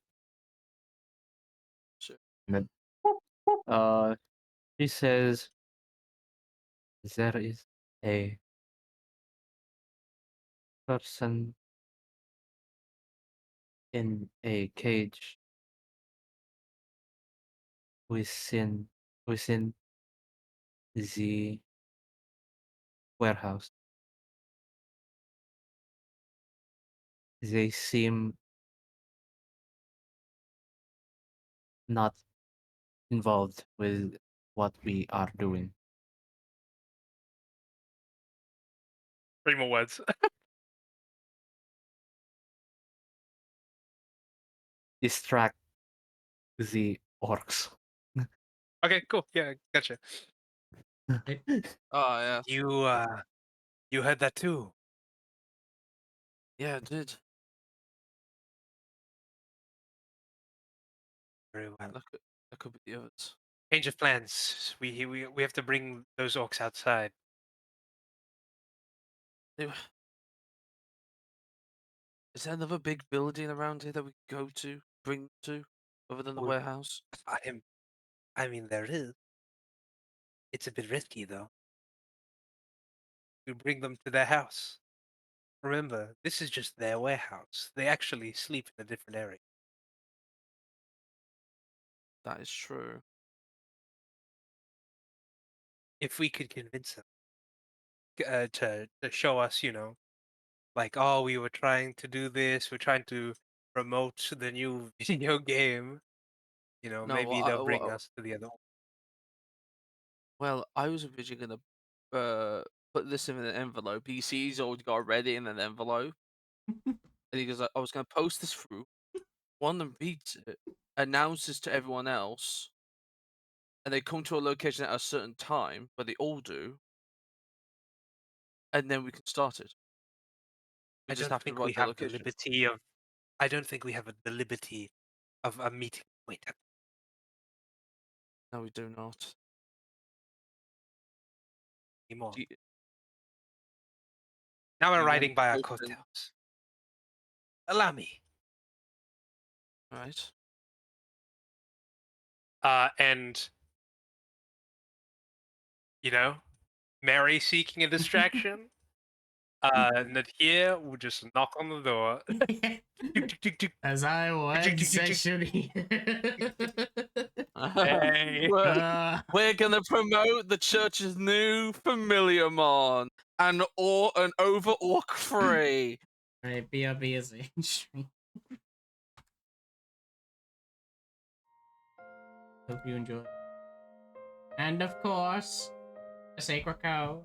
And she says there is a person in a cage within within the warehouse. They seem not involved with what we are doing. 3 more words. Distract the orcs. Okay, cool. Yeah, gotcha. Oh yeah. You heard that too. Yeah, I did. Very well. That could be the others. Change of plans. We have to bring those orcs outside. They- Is there another big building around here that we could go to, bring them to, other than the Oh, warehouse? I mean, there is. It's a bit risky though. We bring them to their house. Remember, this is just their warehouse. They actually sleep in a different area. That is true. If we could convince them to show us, like, oh, we were trying to do this, we're trying to promote the new video game, No, maybe they'll bring us to the other one. well, I was originally gonna put this in an envelope. You see, he's already got it ready in an envelope, and he goes, "I was gonna post this through. One of them reads it, announces to everyone else, and they come to a location at a certain time, where they all do, and then we can start it. We I just don't have to think we provide the have the location." liberty of. I don't think we have the liberty of a meeting point No, we do not. anymore. Do you, Now do we're you want riding by our to post it? coattails. Allow me. All right. And Mary seeking a distraction. Nadia will just knock on the door. Tick, tick, tick, tick. As I was Tick, tick, tick, tick. sexually. Hey. We're gonna promote the church's new familiar mon, an over orc free. Alright, BRB is in stream. Hope you enjoy. And of course, the sacred cow.